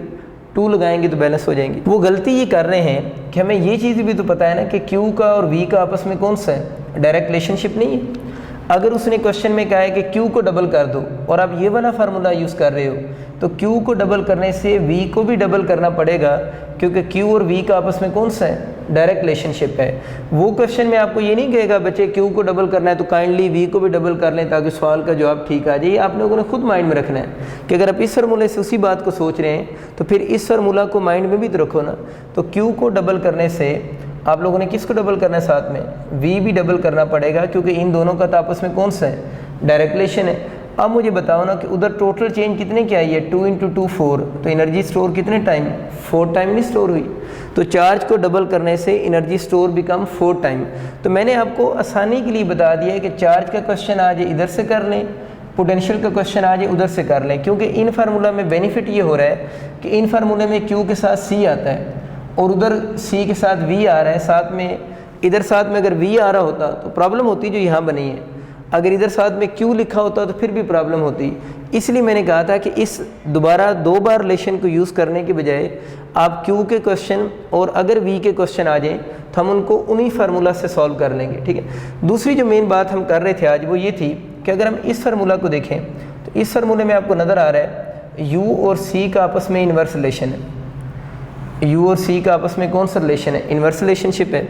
2 लगाएंगे तो बैलेंस हो जाएंगे। वो गलती ये कर रहे हैं कि हमें ये चीज़ भी तो पता है ना कि q का और v का आपस में कौन सा है, डायरेक्ट रिलेशनशिप नहीं है। अगर उसने क्वेश्चन में कहा है कि q को डबल कर दो और आप ये वाला फार्मूला यूज़ कर रहे हो, तो q को डबल करने से v को भी डबल करना पड़ेगा, क्योंकि q और v का आपस में कौन सा है, डायरेक्ट रिलेशनशिप है। वो क्वेश्चन में आपको ये नहीं कहेगा बच्चे q को डबल करना है तो काइंडली v को भी डबल कर लें ताकि सवाल का जवाब ठीक आ जाए। ये आप लोगों ने खुद माइंड में रखना है कि अगर आप इस फार्मूले से उसी बात को सोच रहे हैं तो फिर इस फार्मूला को माइंड में भी तो रखो ना। तो q को डबल करने से आप लोगों ने किसको डबल करना है, साथ में v भी डबल करना पड़ेगा, क्योंकि इन दोनों का तो आपस में कौन सा है, डायरेक्ट रिलेशन है। अब मुझे बताओ ना कि उधर टोटल चेंज कितने की आई है, 2 × 2 4, तो एनर्जी स्टोर कितने टाइम, 4 टाइम नहीं स्टोर हुई। तो चार्ज को डबल करने से एनर्जी स्टोर बिकम 4 टाइम। तो मैंने आपको आसानी के लिए बता दिया है कि चार्ज का क्वेश्चन आ जाए इधर से कर लें, पोटेंशियल का क्वेश्चन आ जाए उधर से कर लें, क्योंकि इन फार्मूला में बेनिफिट ये हो रहा है कि इन फार्मूले में q के साथ c आता है और उधर c के साथ v आ रहा है, साथ में इधर साथ में अगर v आ रहा होता तो प्रॉब्लम होती जो यहाँ बनी है, अगर इधर साथ में q लिखा होता तो फिर भी प्रॉब्लम होती। इसलिए मैंने कहा था कि इस दोबारा 2 बार रिलेशन को यूज़ करने के बजाय आप q के क्वेश्चन और अगर v के क्वेश्चन आ जाएँ तो हम उनको उन्हीं फार्मूला से सॉल्व कर लेंगे, ठीक है। दूसरी जो मेन बात हम कर रहे थे आज वो ये थी कि अगर हम इस फार्मूला को देखें तो इस फार्मूले में आपको नज़र आ रहा है u और c का आपस में इन्वर्स रिलेशन है। u और c का आपस में कौन सा रिलेशन है, इन्वर्स रिलेशनशिप है।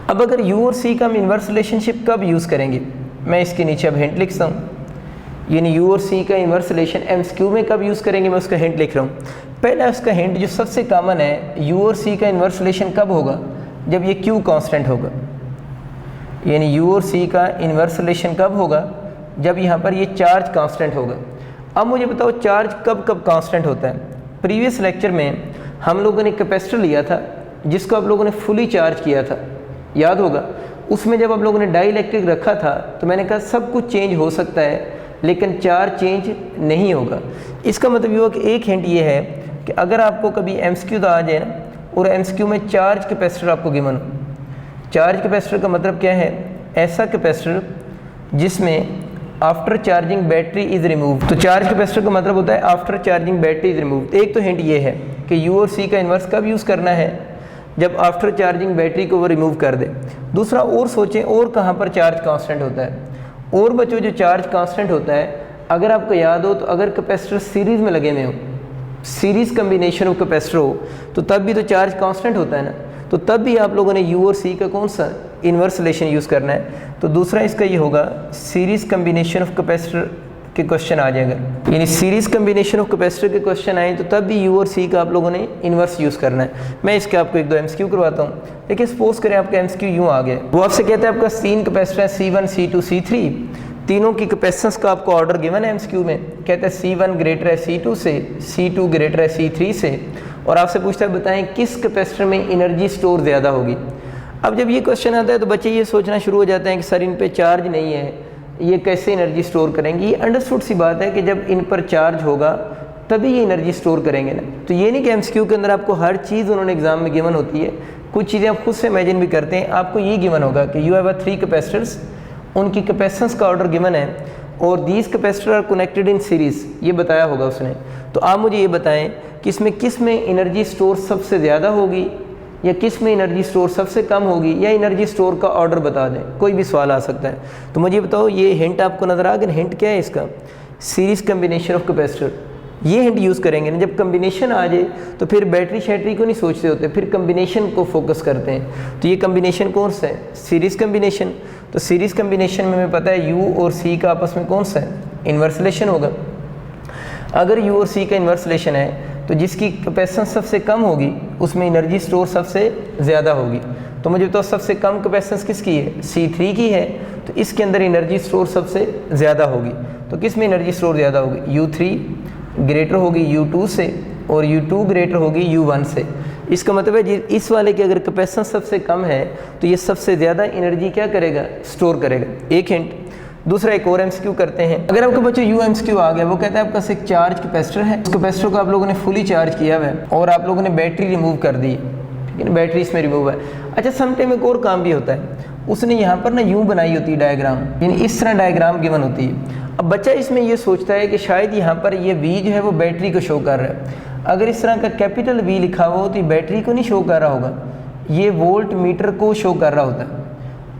अब अगर u और c का हम इन्वर्स रिलेशनशिप कब यूज़ करेंगे, मैं इसके नीचे अब हिंट लिखता हूँ, यानी u और c का इन्वर्स रिलेशन MCQ में कब यूज़ करेंगे, मैं उसका हिंट लिख रहा हूँ। पहला उसका हिंट जो सबसे कॉमन है, u और c का इन्वर्स रिलेशन कब होगा, जब ये q कांस्टेंट होगा। यानी u और c का इन्वर्स रिलेशन कब होगा, जब यहाँ पर ये चार्ज कांस्टेंट होगा। अब मुझे बताओ चार्ज कब कब कांस्टेंट होता है। प्रीवियस लेक्चर में हम लोगों ने कैपेसिटर लिया था जिसको आप लोगों ने फुली चार्ज किया था, याद होगा। उसमें जब आप लोगों ने डाई इलेक्ट्रिक रखा था तो मैंने कहा सब कुछ चेंज हो सकता है लेकिन चार्ज चेंज नहीं होगा। इसका मतलब ये हुआ कि एक हिंट ये है कि अगर आपको कभी MCQ तो आ जाए ना और MCQ में चार्ज कैपेसिटर आपको गिवन हो। चार्ज कैपेसिटर का मतलब क्या है, ऐसा कैपेसिटर जिसमें after charging battery is remove. तो चार्ज कैपेसिटर का मतलब होता है after charging battery is remove. एक तो हिंट ये है कि u और c का इन्वर्स कब यूज़ करना है, जब आफ्टर चार्जिंग बैटरी को वो रिमूव कर दे। दूसरा और सोचें और कहाँ पर चार्ज कांस्टेंट होता है, और बच्चों जो चार्ज कांस्टेंट होता है अगर आपको याद हो तो अगर कैपेसिटर सीरीज़ में लगे हुए हो, सीरीज़ कम्बिनेशन ऑफ कैपेसिटर हो तो तब भी तो चार्ज कांस्टेंट होता है ना। तो तब भी आप लोगों ने u और c का कौन सा इन्वर्स रिलेशन यूज़ करना है। तो दूसरा इसका ये होगा सीरीज़ कम्बिनेशन ऑफ कैपेसिटर के क्वेश्चन आ जाएगा, यानी सीरीज़ कम्बिनेशन ऑफ कैपेसिटर के क्वेश्चन आए तो तब भी u और c का आप लोगों ने इन्वर्स यूज़ करना है। मैं इसके आपको 1-2 MCQ करवाता हूँ। देखिए सपोज करें आपका MCQ यूँ आ गया, वो आपसे कहता है आपका 3 कैपेसिटर है C1 C2 C3, तीनों की कैपेसिटेंस का आपको ऑर्डर गिवन है MCQ में। कहता है C1 ग्रेटर है C2 से, C2 ग्रेटर है C3 से, और आपसे पूछता है बताएं किस कैपेसिटर में एनर्जी स्टोर ज़्यादा होगी। अब जब ये क्वेश्चन आता है तो बच्चे ये सोचना शुरू हो जाते हैं कि सर इन पे चार्ज नहीं है, ये कैसे एनर्जी स्टोर करेंगे। ये अंडरस्टूड सी बात है कि जब इन पर चार्ज होगा तभी ये एनर्जी स्टोर करेंगे ना। तो ये नहीं कि MCQ के अंदर आपको हर चीज़ उन्होंने एग्जाम में गिवन होती है, कुछ चीज़ें आप खुद से इमेजिन भी करते हैं। आपको ये गिवन होगा कि यू हैव 3 कैपेसिटर्स, उनकी कैपेसिटेंस का ऑर्डर गिवन है और these capacitor are connected in series, ये बताया होगा उसने। तो आप मुझे ये बताएं कि इसमें किस में एनर्जी स्टोर सबसे ज़्यादा होगी या किस में एनर्जी स्टोर सबसे कम होगी, या एनर्जी स्टोर का ऑर्डर बता दें, कोई भी सवाल आ सकता है। तो मुझे बताओ ये हिंट आपको नज़र आ गया। हिंट क्या है इसका, सीरीज़ कम्बिनेशन ऑफ कैपेसिटर। ये हिंट यूज़ करेंगे ना, जब कम्बिनेशन आ जाए तो फिर बैटरी शैटरी को नहीं सोचते होते, फिर कम्बिनेशन को फोकस करते हैं। तो ये कम्बिनेशन कौन सा है, सीरीज़ कम्बिनेशन। तो सीरीज़ कम्बिनेशन में हमें पता है u और c का आपस में कौन सा है, इन्वर्स रिलेशन होगा। अगर u और c का इन्वर्स रिलेशन है तो जिसकी कैपेसिटेंस सबसे कम होगी उसमें एनर्जी स्टोर सबसे ज़्यादा होगी। तो मुझे तो सबसे कम कैपेसिटेंस किसकी है, C3 की है, तो इसके अंदर एनर्जी स्टोर सबसे ज़्यादा होगी। तो किस में एनर्जी स्टोर ज़्यादा होगी, U3 ग्रेटर होगी U2 से और U2 ग्रेटर होगी U1 से। इसका मतलब है इस वाले की अगर कैपेसिटेंस सबसे कम है तो ये सबसे ज़्यादा एनर्जी क्या करेगा, स्टोर करेगा। एक हिंट। दूसरा एक और एमसीक्यू करते हैं। अगर आपके बच्चों यू एमसीक्यू आ गया, वो कहता है आपके पास एक चार्ज कैपेसिटर है, उस कैपेसिटर को आप लोगों ने फुली चार्ज किया हुआ है और आप लोगों ने बैटरी रिमूव कर दी, ठीक है, बैटरी इसमें रिमूव है। अच्छा, समटाइम एक और काम भी होता है, उसने यहाँ पर ना यूँ बनाई होती है डायग्राम, यानी इस तरह डायग्राम गिवन होती है। अब बच्चा इसमें ये सोचता है कि शायद यहाँ पर ये V जो है वो बैटरी को शो कर रहा है। अगर इस तरह का कैपिटल V लिखा हुआ हो तो ये बैटरी को नहीं शो कर रहा होगा, ये वोल्ट मीटर को शो कर रहा होता है।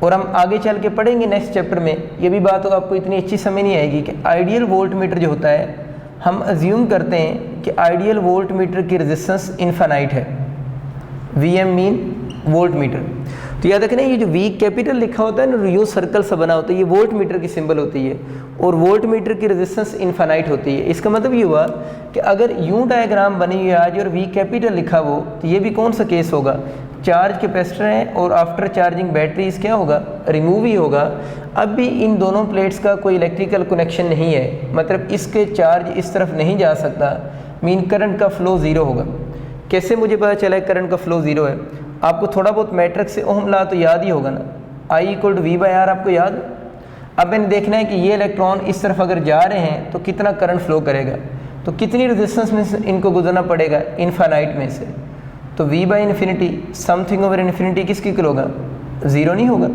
और हम आगे चल के पढ़ेंगे नेक्स्ट चैप्टर में, ये भी बात तो आपको इतनी अच्छी समझ नहीं आएगी कि आइडियल वोल्ट मीटर जो होता है, हम अज्यूम करते हैं कि आइडियल वोल्ट मीटर की रेजिस्टेंस इनफाइनाइट है, VM मीन वोल्ट मीटर। तो याद रखना ये जो V कैपिटल लिखा होता है ना, यूँ सर्कल सा बना होता है, ये वोल्ट मीटर की सिंबल होती है और वोल्ट मीटर की रेजिस्टेंस इनफाइनाइट होती है। इसका मतलब ये हुआ कि अगर यूँ डायग्राम बनी हुई आज और V कैपिटल लिखा हो तो ये भी कौन सा केस होगा, चार्ज कैपेसिटर है और आफ्टर चार्जिंग बैटरीज क्या होगा, रिमूव ही होगा। अब भी इन दोनों प्लेट्स का कोई इलेक्ट्रिकल कनेक्शन नहीं है, मतलब इसके चार्ज इस तरफ नहीं जा सकता, मीन करंट का फ्लो ज़ीरो होगा। कैसे मुझे पता चला है करंट का फ्लो ज़ीरो है, आपको थोड़ा बहुत मैट्रिक्स से ओहम लॉ तो याद ही होगा ना, I = V/R आपको याद। अब मैंने देखना है कि ये इलेक्ट्रॉन इस तरफ अगर जा रहे हैं तो कितना करंट फ्लो करेगा, तो कितनी रेजिस्टेंस में से इनको गुजरना पड़ेगा, इनफाइनाइट में से। तो V/इन्फिनिटी समथिंग ओवर इन्फिनिटी किसकी इक्वल होगा, ज़ीरो नहीं होगा।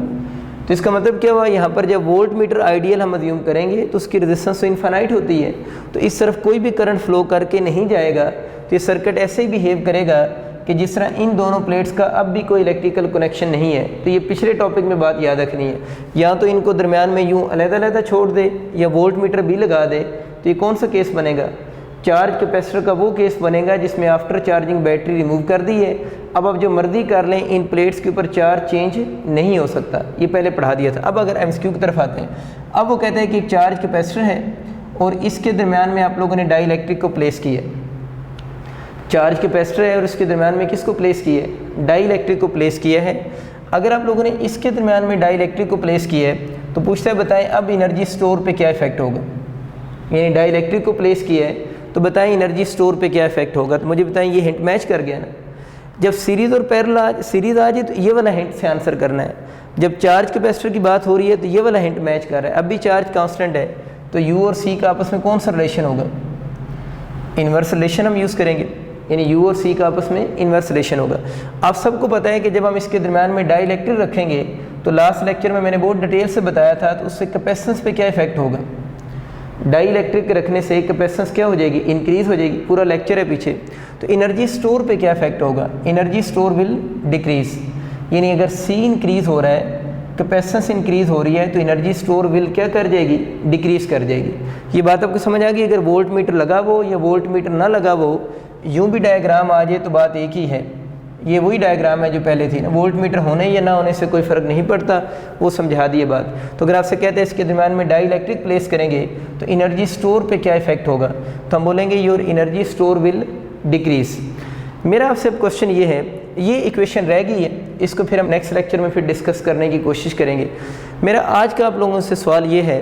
तो इसका मतलब क्या हुआ, यहाँ पर जब वोल्ट मीटर आइडियल हम अज्यूम करेंगे तो उसकी रेजिस्टेंस तो इनफाइनाइट होती है, तो इस तरफ कोई भी करंट फ्लो करके नहीं जाएगा, तो ये सर्किट ऐसे ही बिहेव करेगा कि जिस तरह इन दोनों प्लेट्स का अब भी कोई इलेक्ट्रिकल कनेक्शन नहीं है। तो ये पिछले टॉपिक में बात याद रखनी है, या तो इनको दरमियान में यूँ अलग-अलग छोड़ दे या वोल्ट मीटर भी लगा दे, तो ये कौन सा केस बनेगा, चार्ज कैपेसिटर का वो केस बनेगा जिसमें आफ्टर चार्जिंग बैटरी रिमूव कर दी है। अब आप जो मर्जी कर लें, इन प्लेट्स के ऊपर चार्ज चेंज नहीं हो सकता, ये पहले पढ़ा दिया था। अब अगर एमसीक्यू की तरफ आते हैं, अब वो कहते हैं कि एक चार्ज कैपेसिटर है और इसके दरमियान में आप लोगों ने डाई इलेक्ट्रिक को प्लेस किया है। चार्ज कैपेसिटर है और इसके दरमियान में किसको प्लेस किया है, डाई इलेक्ट्रिक को प्लेस किया है। अगर आप लोगों ने इसके दरमियान में डाई इलेक्ट्रिक को प्लेस किया है तो पूछता है बताएं अब एनर्जी स्टोर पे क्या इफेक्ट होगा, यानी डाई इलेक्ट्रिक को प्लेस किया है तो बताएं एनर्जी स्टोर पे क्या इफेक्ट होगा। तो मुझे बताएं, ये हिंट मैच कर गया ना, जब सीरीज़ और पैरेलल सीरीज़ आ जाए तो ये वाला हिंट से आंसर करना है, जब चार्ज कैपेसिटर की बात हो रही है तो ये वाला हिंट मैच कर रहा है। अब भी चार्ज कांस्टेंट है तो U और C का आपस में कौन सा रिलेशन होगा, इन्वर्स रिलेशन हम यूज़ करेंगे, यानी U और C का आपस में इन्वर्स रिलेशन होगा। आप सबको पता है कि जब हम इसके दरमियान में डाई इलेक्ट्रिक रखेंगे तो लास्ट लेक्चर में मैंने बहुत डिटेल से बताया था, तो उससे कैपेसिटेंस पे क्या इफेक्ट होगा, डाई इलेक्ट्रिक रखने से कैपेसिटेंस क्या हो जाएगी, इंक्रीज़ हो जाएगी, पूरा लेक्चर है पीछे। तो एनर्जी स्टोर पे क्या इफेक्ट होगा, एनर्जी स्टोर विल डिक्रीज़, यानी अगर C इंक्रीज़ हो रहा है, कैपेसिटेंस इंक्रीज़ हो रही है, तो एनर्जी स्टोर विल क्या कर जाएगी, डिक्रीज़ कर जाएगी। ये बात आपको समझ आ गई। अगर वोल्ट मीटर लगा हो या वोल्ट मीटर ना लगा हो, यूँ भी डायग्राम आ जाए तो बात एक ही है, ये वही डायग्राम है जो पहले थी ना, वोल्ट मीटर होने या ना होने से कोई फ़र्क नहीं पड़ता, वो समझा दी बात। तो अगर आपसे कहते हैं इसके दरमियान में डाई इलेक्ट्रिक प्लेस करेंगे तो एनर्जी स्टोर पे क्या इफेक्ट होगा, तो हम बोलेंगे your energy store will decrease. मेरा आपसे अब क्वेश्चन ये है, ये इक्वेशन रह गई है, इसको फिर हम नेक्स्ट लेक्चर में फिर डिस्कस करने की कोशिश करेंगे। मेरा आज का आप लोगों से सवाल ये है,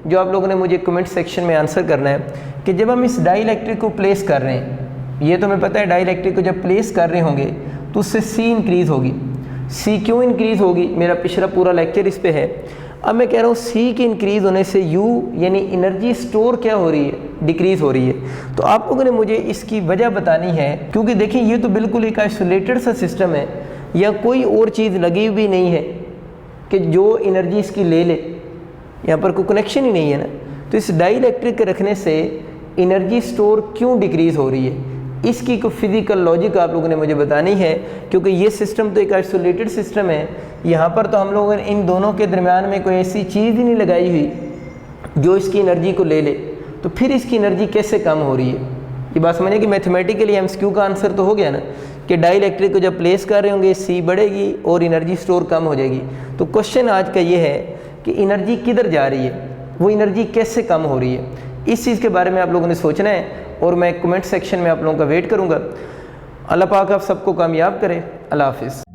जो आप लोगों ने मुझे कमेंट सेक्शन में आंसर करना है, कि जब हम इस डाई इलेक्ट्रिक को प्लेस कर रहे हैं, ये तो हमें पता है डाई इलेक्ट्रिक को जब प्लेस कर रहे होंगे तो उससे C इंक्रीज़ होगी। C क्यों इंक्रीज़ होगी, मेरा पिछला पूरा लेक्चर इस पे है। अब मैं कह रहा हूँ C के इंक्रीज़ होने से U यानी एनर्जी स्टोर क्या हो रही है, डिक्रीज़ हो रही है। तो आप लोगों ने मुझे इसकी वजह बतानी है, क्योंकि देखिए ये तो बिल्कुल एक आइसोलेटेड सा सिस्टम है, या कोई और चीज़ लगी हुई नहीं है कि जो एनर्जी इसकी ले ले, यहाँ पर कोई कनेक्शन ही नहीं है ना। तो इस डाई इलेक्ट्रिक के रखने से एनर्जी स्टोर क्यों डिक्रीज़ हो रही है, इसकी को फिज़िकल लॉजिक आप लोगों ने मुझे बतानी है, क्योंकि ये सिस्टम तो एक आइसोलेटेड सिस्टम है। यहाँ पर तो हम लोगों ने इन दोनों के दरमियान में कोई ऐसी चीज़ ही नहीं लगाई हुई जो इसकी एनर्जी को ले ले, तो फिर इसकी एनर्जी कैसे कम हो रही है। ये बात समझिए कि मैथमेटिकली एमसीक्यू का आंसर तो हो गया ना, कि डाई इलेक्ट्रिक को जब प्लेस कर रहे होंगे C बढ़ेगी और एनर्जी स्टोर कम हो जाएगी। तो क्वेश्चन आज का ये है कि एनर्जी किधर जा रही है, वो एनर्जी कैसे कम हो रही है। इस चीज़ के बारे में आप लोगों ने सोचना है और मैं कमेंट सेक्शन में आप लोगों का वेट करूँगा। अल्लाह पाक आप सबको कामयाब करे। अल्लाह हाफिज़।